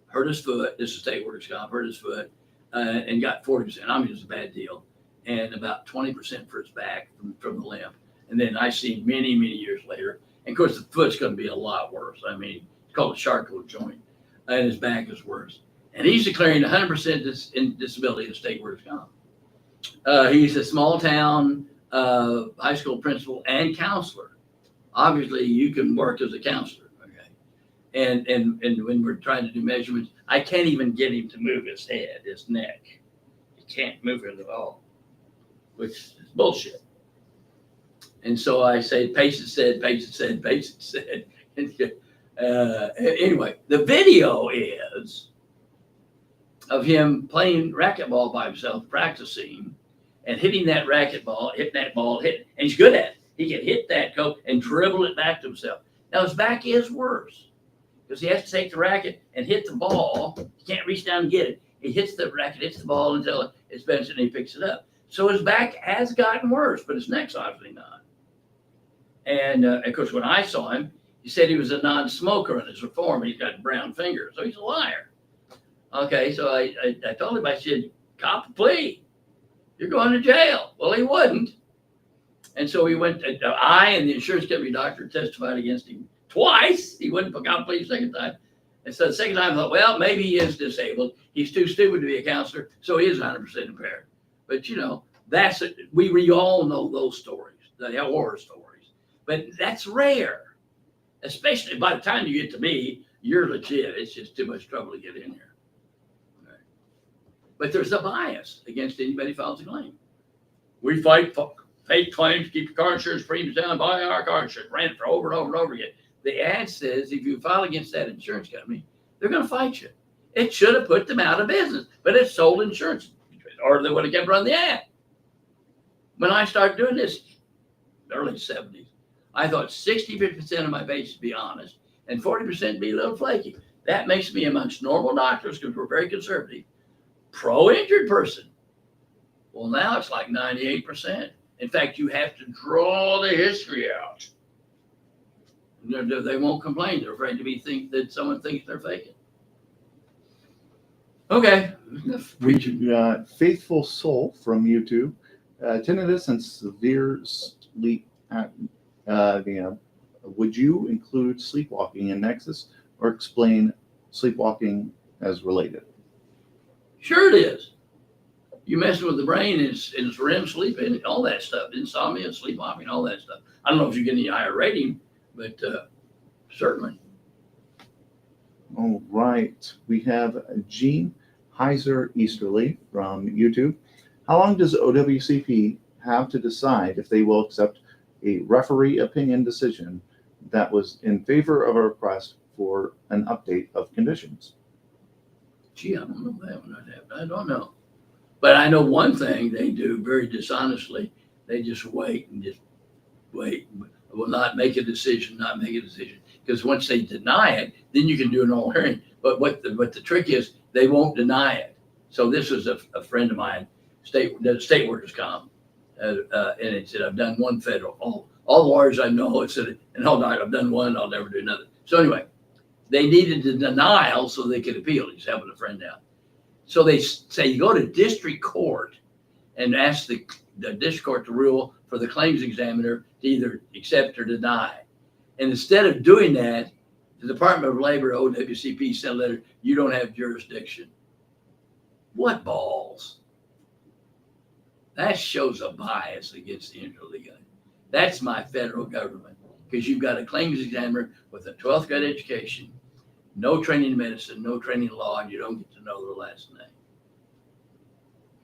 Speaker 1: hurt his foot. This is state workers' comp, hurt his foot and got 40%. I mean, it was a bad deal. And about 20% for his back from the limp. And then I see many, many years later. And of course, the foot's going to be a lot worse. I mean, it's called a Charcot joint. And his back is worse. And he's declaring 100% disability in state workers' comp. He's a small town high school principal and counselor. Obviously, you can work as a counselor, okay? And when we're trying to do measurements, I can't even get him to move his head, his neck. He can't move it at all, which is bullshit. And so I say, patient said. Anyway, the video is of him playing racquetball by himself, practicing, and hitting that racquetball, and he's good at it. He can hit that coat and dribble it back to himself. Now his back is worse because he has to take the racket and hit the ball. He can't reach down and get it. He hits the racket, hits the ball until it's bent and he picks it up. So his back has gotten worse, but his neck's obviously not. And of course, when I saw him, he said he was a non-smoker in his reform. He's got brown fingers, so he's a liar. Okay, so I told him, I said, cop a plea. You're going to jail. Well, he wouldn't. And so he went, I and the insurance company doctor testified against him twice. He wouldn't cop a plea the second time. And so the second time I thought, well, maybe he is disabled. He's too stupid to be a counselor, so he is 100% impaired. But that's it. We all know those stories, the horror stories. But that's rare, especially by the time you get to me, you're legit. It's just too much trouble to get in here. But there's a bias against anybody who files a claim. We fight fake claims, keep your car insurance premiums down, buy our car insurance, ran it for over and over and over again. The ad says if you file against that insurance company, they're going to fight you. It should have put them out of business, but it sold insurance, or they would have kept running the ad. When I started doing this, early 70s, I thought 60% of my base would be honest and 40% be a little flaky. That makes me amongst normal doctors, because we're very conservative, pro-injured person. Well, now it's like 98%. In fact, you have to draw the history out. They won't complain. They're afraid to think that someone thinks they're faking. Okay.
Speaker 3: We got Faithful Soul from YouTube. Tinnitus and severe sleep apnea. Would you include sleepwalking in Nexus or explain sleepwalking as related?
Speaker 1: Sure it is. You messing with the brain, it's REM sleep and all that stuff, insomnia, sleepwalking, all that stuff. I don't know if you get any higher rating, but certainly.
Speaker 3: All right. We have Gene Heiser Easterly from YouTube. How long does OWCP have to decide if they will accept a referee opinion decision that was in favor of a request for an update of conditions?
Speaker 1: Gee, I don't know that one. I don't know. But I know one thing they do very dishonestly. They just wait and just wait. Will not make a decision, not make a decision. Because once they deny it, then you can do an oral hearing. But what the trick is, they won't deny it. So this was a friend of mine, state workers comp, and it said, I've done one federal. All the lawyers I know, it said, and hold on, I've done one, I'll never do another. So anyway, they needed the denial so they could appeal. He's helping a friend out. So they say you go to district court and ask the district court to rule for the claims examiner to either accept or deny. And instead of doing that, the Department of Labor, OWCP, sent a letter, you don't have jurisdiction. What balls? That shows a bias against the interlegal. That's my federal government, because you've got a claims examiner with a 12th grade education, no training in medicine, no training in law, and you don't get to know their last name.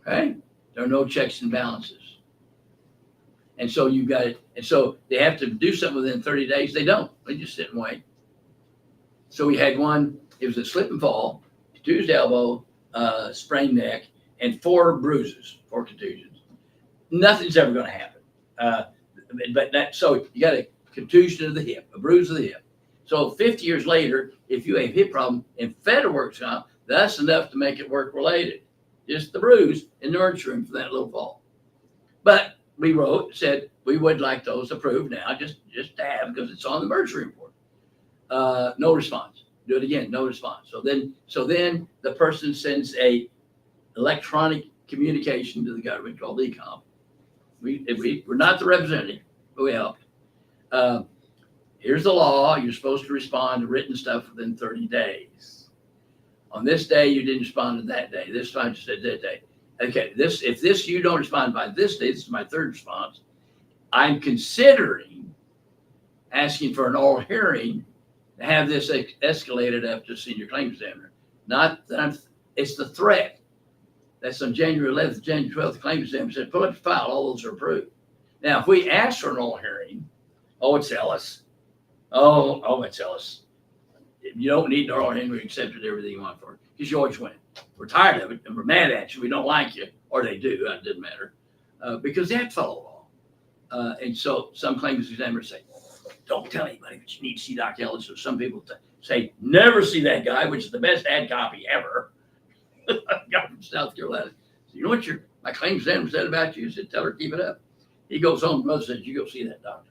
Speaker 1: Okay? There are no checks and balances. And so you've got it. And so they have to do something within 30 days. They don't. They just sit and wait. So we had one, it was a slip and fall, contused elbow, sprained neck, and 4 bruises, 4 contusions. Nothing's ever going to happen. So you got a contusion of the hip, a bruise of the hip. So 50 years later, if you have a hip problem in federal work comp, that's enough to make it work related. Just the bruise in the emergency room for that little fall. But we said we would like those approved now, just to have, because it's on the emergency report. No response. Do it again, no response. So then the person sends a electronic communication to the government called ECOM. We're not the representative, but we help. Here's the law. You're supposed to respond to written stuff within 30 days. On this day, you didn't respond to that day. This time you said that day. Okay, if you don't respond by this day, this is my 3rd response. I'm considering asking for an oral hearing to have this escalated up to senior claims examiner. Not that it's the threat. That's on January 11th, January 12th, the claims examiner said, pull up your file, all those are approved. Now, if we ask for an oral hearing, it's Ellis. It's Ellis. You don't need an oral hearing, we accepted everything you want for it, because you always win. We're tired of it, and we're mad at you, we don't like you, or they do, it doesn't matter, because they have to follow law. And so some claims examiners say, don't tell anybody, but you need to see Dr. Ellis. Or some people say, never see that guy, which is the best ad copy ever. Guy from South Carolina. So you know what my claims examiner said about you? He said, tell her to keep it up. He goes home, the mother says, you go see that doctor.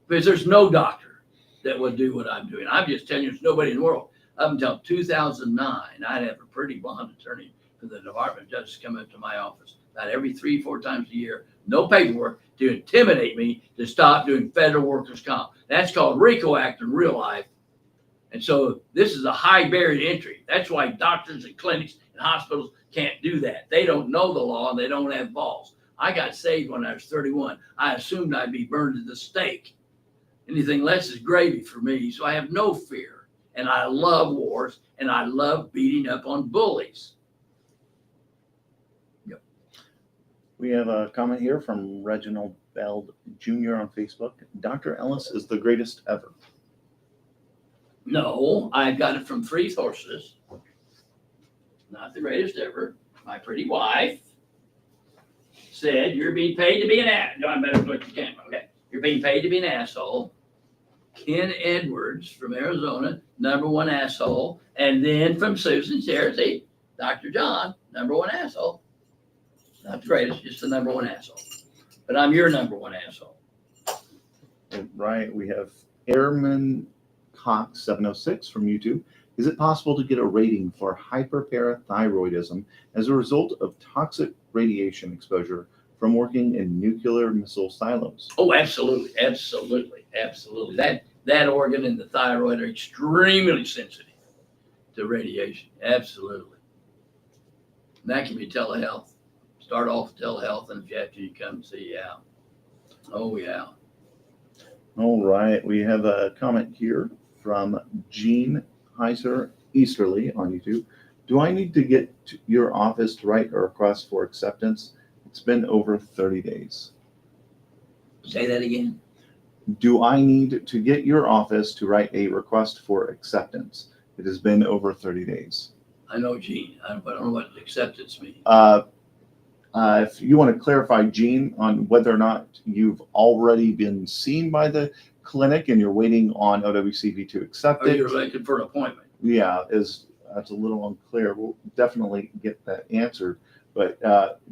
Speaker 1: Because there's no doctor that would do what I'm doing. I'm just telling you, there's nobody in the world. Up until 2009, I'd have a pretty blonde attorney for the Department of Justice come up to my office about every 3-4 times a year, no paperwork, to intimidate me to stop doing federal workers' comp. That's called RICO Act in real life. And so this is a high barrier to entry. That's why doctors and clinics and hospitals can't do that. They don't know the law and they don't have balls. I got saved when I was 31. I assumed I'd be burned at the stake. Anything less is gravy for me. So I have no fear. And I love wars and I love beating up on bullies. Yep.
Speaker 3: We have a comment here from Reginald Beld Jr. on Facebook. Dr. Ellis is the greatest ever.
Speaker 1: No, I got it from 3 sources. Not the greatest ever. My pretty wife said, you're being paid to be an ass. No, I better look at the camera. Okay. You're being paid to be an asshole. Ken Edwards from Arizona, #1 asshole. And then from Susan Jersey, Dr. John, #1 asshole. Not the greatest, just the #1 asshole. But I'm your #1 asshole.
Speaker 3: Right. We have Airman Cox 706 from YouTube. Is it possible to get a rating for hyperparathyroidism as a result of toxic radiation exposure from working in nuclear missile silos?
Speaker 1: Oh, absolutely, absolutely, absolutely. That organ and the thyroid are extremely sensitive to radiation. Absolutely. And that can be telehealth. Start off with telehealth, and if you have to, you come see you out. Oh, yeah.
Speaker 3: All right. We have a comment here from Gene Heiser Easterly on YouTube. Do I need to get to your office to write a request for acceptance? It's been over 30 days.
Speaker 1: Say that again.
Speaker 3: Do I need to get your office to write a request for acceptance? It has been over 30 days.
Speaker 1: I know, Gene, I don't know what acceptance means.
Speaker 3: If you want to clarify, Gene, on whether or not you've already been seen by the clinic and you're waiting on OWCP to accept
Speaker 1: Or
Speaker 3: it.
Speaker 1: you're looking for an appointment.
Speaker 3: Yeah, that's a little unclear. We'll definitely get that answered. But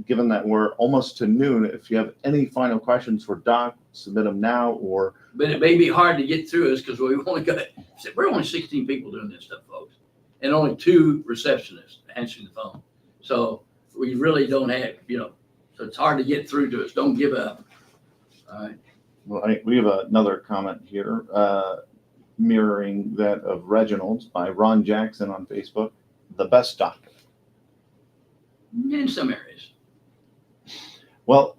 Speaker 3: given that we're almost to noon, if you have any final questions for Doc, submit them now or.
Speaker 1: But it may be hard to get through us because we're only 16 people doing this stuff, folks, and only 2 receptionists answering the phone. So we really don't have, so it's hard to get through to us. Don't give up. All right.
Speaker 3: Well, we have another comment here, mirroring that of Reginald's by Ron Jackson on Facebook. The best doctor.
Speaker 1: In some areas.
Speaker 3: Well,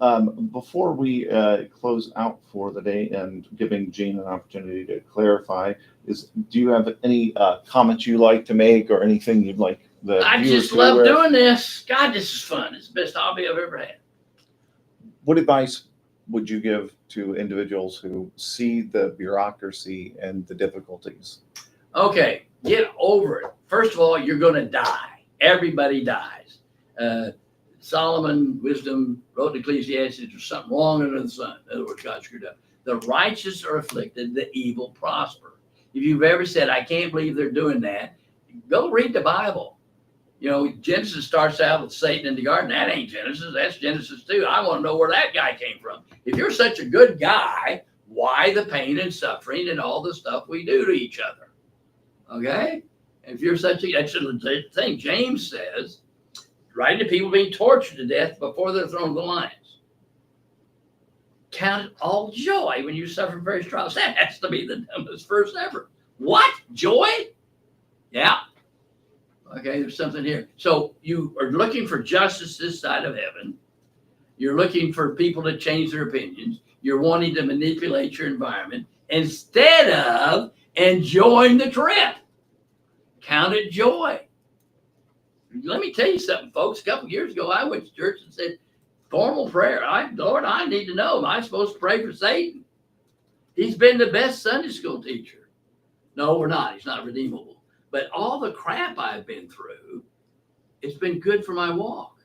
Speaker 3: before we close out for the day and giving Gene an opportunity to clarify, do you have any comments you like to make or anything you'd like the
Speaker 1: I
Speaker 3: viewers
Speaker 1: just
Speaker 3: to
Speaker 1: love
Speaker 3: aware of?
Speaker 1: doing this. God, this is fun. It's the best hobby I've ever had.
Speaker 3: What advice would you give to individuals who see the bureaucracy and the difficulties?
Speaker 1: Okay, get over it. First of all, you're going to die. Everybody dies. Solomon, wisdom, wrote in Ecclesiastes, there's something wrong under the sun. In other words, God screwed up. The righteous are afflicted, the evil prosper. If you've ever said, I can't believe they're doing that, go read the Bible. Genesis starts out with Satan in the garden. That ain't Genesis. That's Genesis 2. I want to know where that guy came from. If you're such a good guy, why the pain and suffering and all the stuff we do to each other? Okay? If you're such that's the thing James says, writing to people being tortured to death before they're thrown to the lions. Count it all joy when you suffer various trials. That has to be the dumbest verse ever. What? Joy? Yeah. Okay, there's something here. So you are looking for justice this side of heaven. You're looking for people to change their opinions. You're wanting to manipulate your environment instead of enjoying the trip. Count it joy. Let me tell you something, folks. A couple years ago, I went to church and said, formal prayer. Lord, I need to know, am I supposed to pray for Satan? He's been the best Sunday school teacher. No, we're not. He's not redeemable. But all the crap I've been through, it's been good for my walk.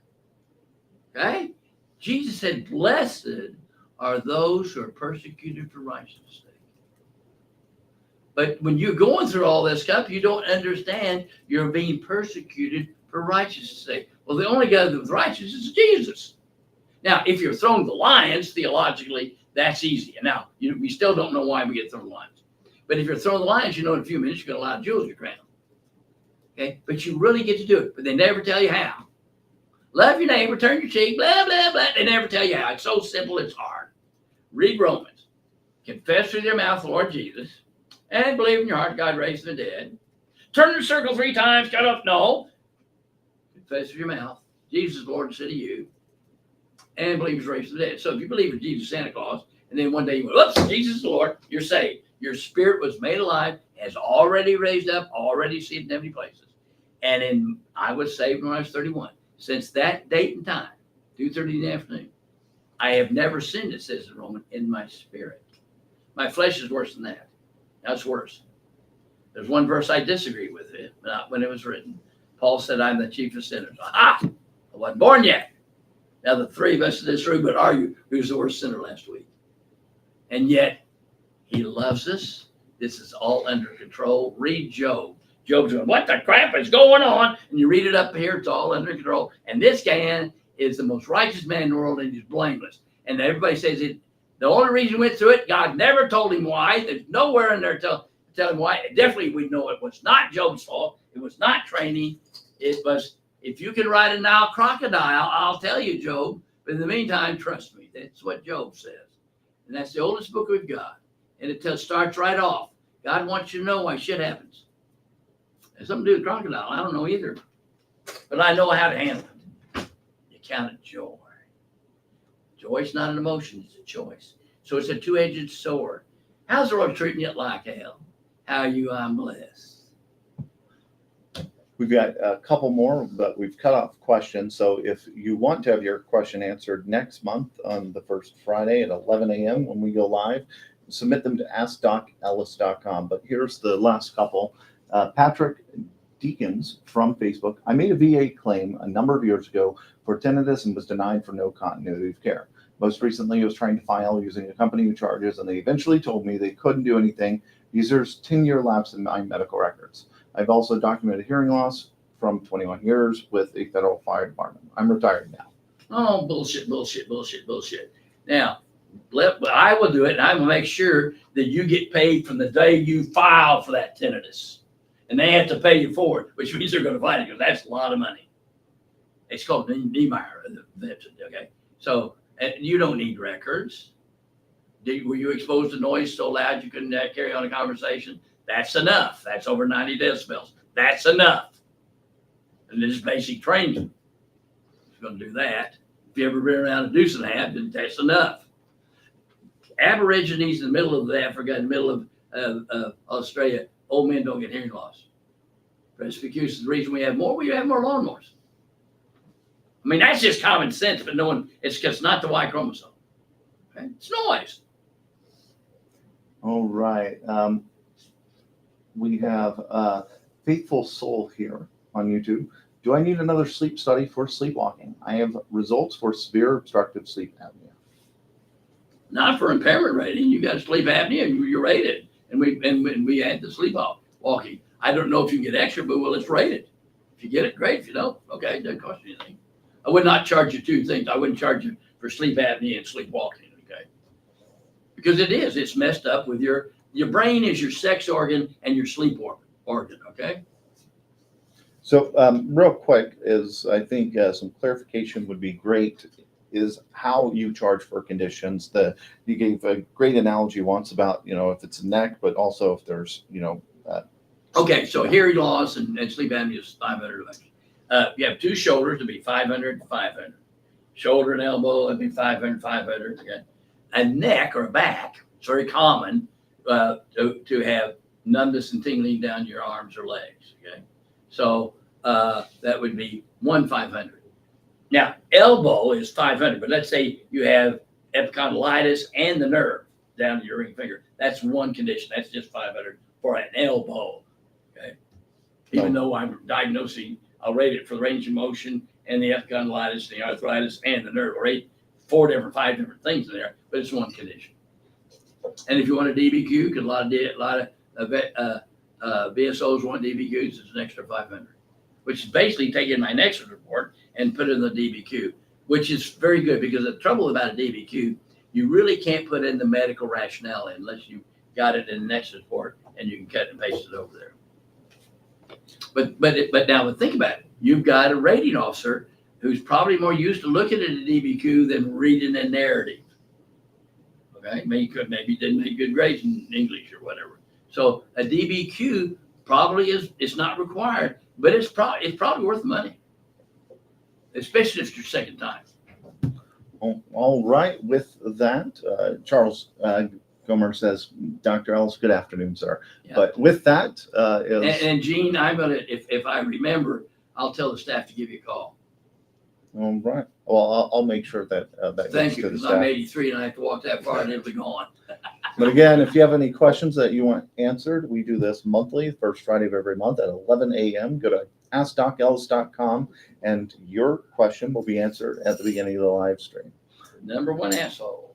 Speaker 1: Okay? Jesus said, blessed are those who are persecuted for righteousness' sake. But when you're going through all this stuff, you don't understand you're being persecuted for righteousness' sake. Well, the only guy that's righteous is Jesus. Now, if you're thrown to the lions, theologically, that's easy. And now, we still don't know why we get thrown to the lions. But if you're thrown to the lions, in a few minutes, you're going to allow jewels in your crown. Okay? But you really get to do it. But they never tell you how. Love your neighbor, turn your cheek, blah, blah, blah. They never tell you how. It's so simple, it's hard. Read Romans. Confess with your mouth the Lord Jesus, and believe in your heart God raised the dead. Turn the circle 3 times, cut up. No. Confess with your mouth Jesus is Lord instead of you, and believe he's raised the dead. So if you believe in Jesus, Santa Claus, and then one day you went, oops, Jesus is Lord, you're saved. Your spirit was made alive, has already raised up, already seated in heavenly places. And I was saved when I was 31. Since that date and time, 2:30 in the afternoon, I have never sinned, it says in Romans, in my spirit. My flesh is worse than that. That's worse. There's one verse I disagree with it, not when it was written. Paul said, I'm the chief of sinners. Aha! I wasn't born yet. Now the 3 of us in this room would argue who's the worst sinner last week. And yet, he loves us. This is all under control. Read Job. Job's going, what the crap is going on? And you read it up here, it's all under control. And this guy is the most righteous man in the world, and he's blameless. And everybody says it. The only reason he went through it, God never told him why. There's nowhere in there to tell him why. Definitely we know it was not Job's fault. It was not training. It was, if you can ride a Nile crocodile, I'll tell you, Job. But in the meantime, trust me. That's what Job says. And that's the oldest book we've got. And it starts right off. God wants you to know why shit happens. There's something to do with crocodile. I don't know either. But I know how to handle it. You count it joy. Joy's not an emotion, it's a choice. So it's a 2-edged sword. How's the Lord treating you like hell? How are you? I'm blessed.
Speaker 3: We've got a couple more, but we've cut off questions. So if you want to have your question answered next month on the first Friday at 11 a.m. when we go live, submit them to askdocellis.com. But here's the last couple. Patrick Deacons from Facebook. I made a VA claim a number of years ago for tinnitus and was denied for no continuity of care. Most recently, I was trying to file using a company who charges, and they eventually told me they couldn't do anything because there's 10-year lapse in my medical records. I've also documented hearing loss from 21 years with a federal fire department. I'm retired now.
Speaker 1: Oh, bullshit. Now, I will do it, and I will make sure that you get paid from the day you file for that tinnitus. And they have to pay you for it, which means they're going to fight it because that's a lot of money. It's called Niemeyer, okay? So you don't need records. Were you exposed to noise so loud you couldn't carry on a conversation? That's enough. That's over 90 decibels. That's enough. And this basic training is going to do that. If you ever been around a deuce and a half, then that's enough. Aborigines in the middle of Africa, in the middle of Australia, old men don't get hearing loss. Presbycusis is the reason we have more lawnmowers. I mean, that's just common sense, but no one, it's just not the Y chromosome. Okay? It's noise.
Speaker 3: All right. We have Faithful Soul here on YouTube. Do I need another sleep study for sleepwalking? I have results for severe obstructive sleep apnea.
Speaker 1: Not for impairment rating. You got sleep apnea, you're rated. And we add the sleepwalking. I don't know if you can get extra, but well, it's rated. If you get it, great. If you don't, okay, it doesn't cost you anything. I would not charge you two things. I wouldn't charge you for sleep apnea and sleepwalking, okay? Because it's messed up with your brain is your sex organ and your sleep organ, okay?
Speaker 3: So real quick is I think some clarification would be great is how you charge for conditions. You gave a great analogy once about, if it's a neck, but also if there's,
Speaker 1: Okay, so hearing loss and sleep apnea is $500. You have two shoulders to be 500 to 500. Shoulder and elbow would be 500, 500. Okay. A neck or a back, it's very common to have numbness and tingling down your arms or legs. Okay, so that would be 500. Now elbow is 500, but let's say you have epicondylitis and the nerve down to your ring finger. That's one condition. That's just 500 for an elbow. Okay, even though I'm diagnosing, I'll rate it for the range of motion and the epicondylitis, the arthritis, and the nerve. I'll rate 5 different things in there, but it's one condition. And if you want a DBQ, because a lot of VSOs want DBQs, it's an extra 500, which is basically taking my Nexus report and put it in the DBQ, which is very good because the trouble about a DBQ, you really can't put in the medical rationale unless you got it in the Nexus report and you can cut and paste it over there. But now think about it. You've got a rating officer who's probably more used to looking at a DBQ than reading a narrative. Okay, maybe didn't make good grades in English or whatever. So a DBQ probably it's not required, but it's probably worth the money, especially if it's your second time.
Speaker 3: All right. With that, Charles Gomer says, Dr. Ellis, good afternoon, sir.
Speaker 1: Yeah.
Speaker 3: But with that,
Speaker 1: And Gene, I'm gonna if I remember, I'll tell the staff to give you a call.
Speaker 3: all right. Well, I'll make sure that that
Speaker 1: Thank
Speaker 3: gets
Speaker 1: you,
Speaker 3: to the
Speaker 1: because
Speaker 3: staff.
Speaker 1: I'm 83 and I have to walk that far and it'll be gone.
Speaker 3: But again, if you have any questions that you want answered, we do this monthly, first Friday of every month at 11 a.m. Go to askdocellis.com and your question will be answered at the beginning of the live stream.
Speaker 1: Number one asshole.